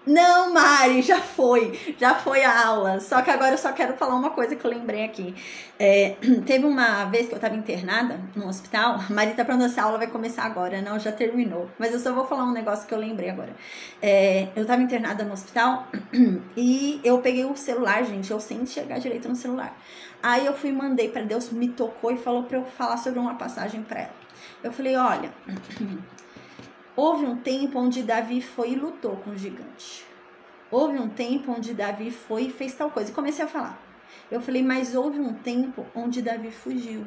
Não, Mari, já foi a aula. Só que agora eu só quero falar uma coisa que eu lembrei aqui. Teve uma vez que eu tava internada no hospital. A Mari tá perguntando se a aula vai começar agora. Não, já terminou. Mas eu só vou falar um negócio que eu lembrei agora. Eu tava internada no hospital e eu peguei o celular, gente. Eu sem enxergar direito no celular. Aí eu fui e mandei para Deus, me tocou e falou para eu falar sobre uma passagem para ela. Eu falei, olha, houve um tempo onde Davi foi e lutou com o gigante. Houve um tempo onde Davi foi e fez tal coisa. E comecei a falar. Eu falei, mas houve um tempo onde Davi fugiu.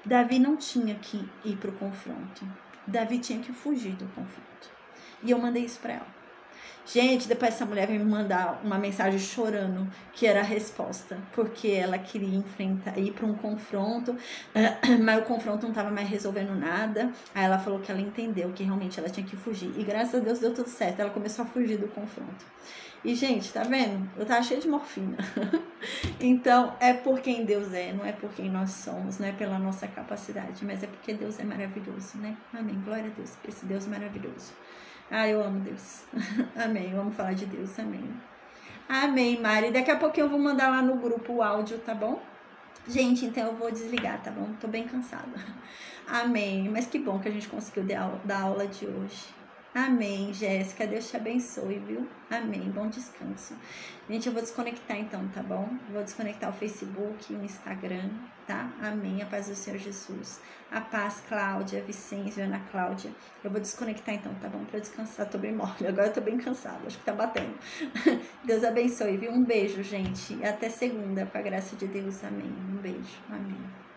Davi não tinha que ir para o confronto. Davi tinha que fugir do confronto. E eu mandei isso para ela. Gente, depois essa mulher veio me mandar uma mensagem chorando, que era a resposta, porque ela queria ir para um confronto, mas o confronto não estava mais resolvendo nada. Aí ela falou que ela entendeu que realmente ela tinha que fugir. E graças a Deus deu tudo certo, ela começou a fugir do confronto. E, gente, tá vendo? Eu tava cheia de morfina. Então, é por quem Deus é, não é por quem nós somos, não é pela nossa capacidade, mas é porque Deus é maravilhoso, né? Amém, glória a Deus, esse Deus maravilhoso. Ah, eu amo Deus. Amém. Vamos falar de Deus. Amém. Amém, Mari. Daqui a pouquinho eu vou mandar lá no grupo o áudio, tá bom? Gente, então eu vou desligar, tá bom? Tô bem cansada. Amém. Mas que bom que a gente conseguiu dar aula de hoje. Amém, Jéssica. Deus te abençoe, viu? Amém. Bom descanso. Gente, eu vou desconectar então, tá bom? Vou desconectar o Facebook e o Instagram, tá? Amém. A paz do Senhor Jesus. A paz, Cláudia, Vicêncio, Ana Cláudia. Eu vou desconectar então, tá bom? Pra descansar. Tô bem mole. Agora eu tô bem cansada. Acho que tá batendo. Deus abençoe, viu? Um beijo, gente. E até segunda, com a graça de Deus. Amém. Um beijo. Amém.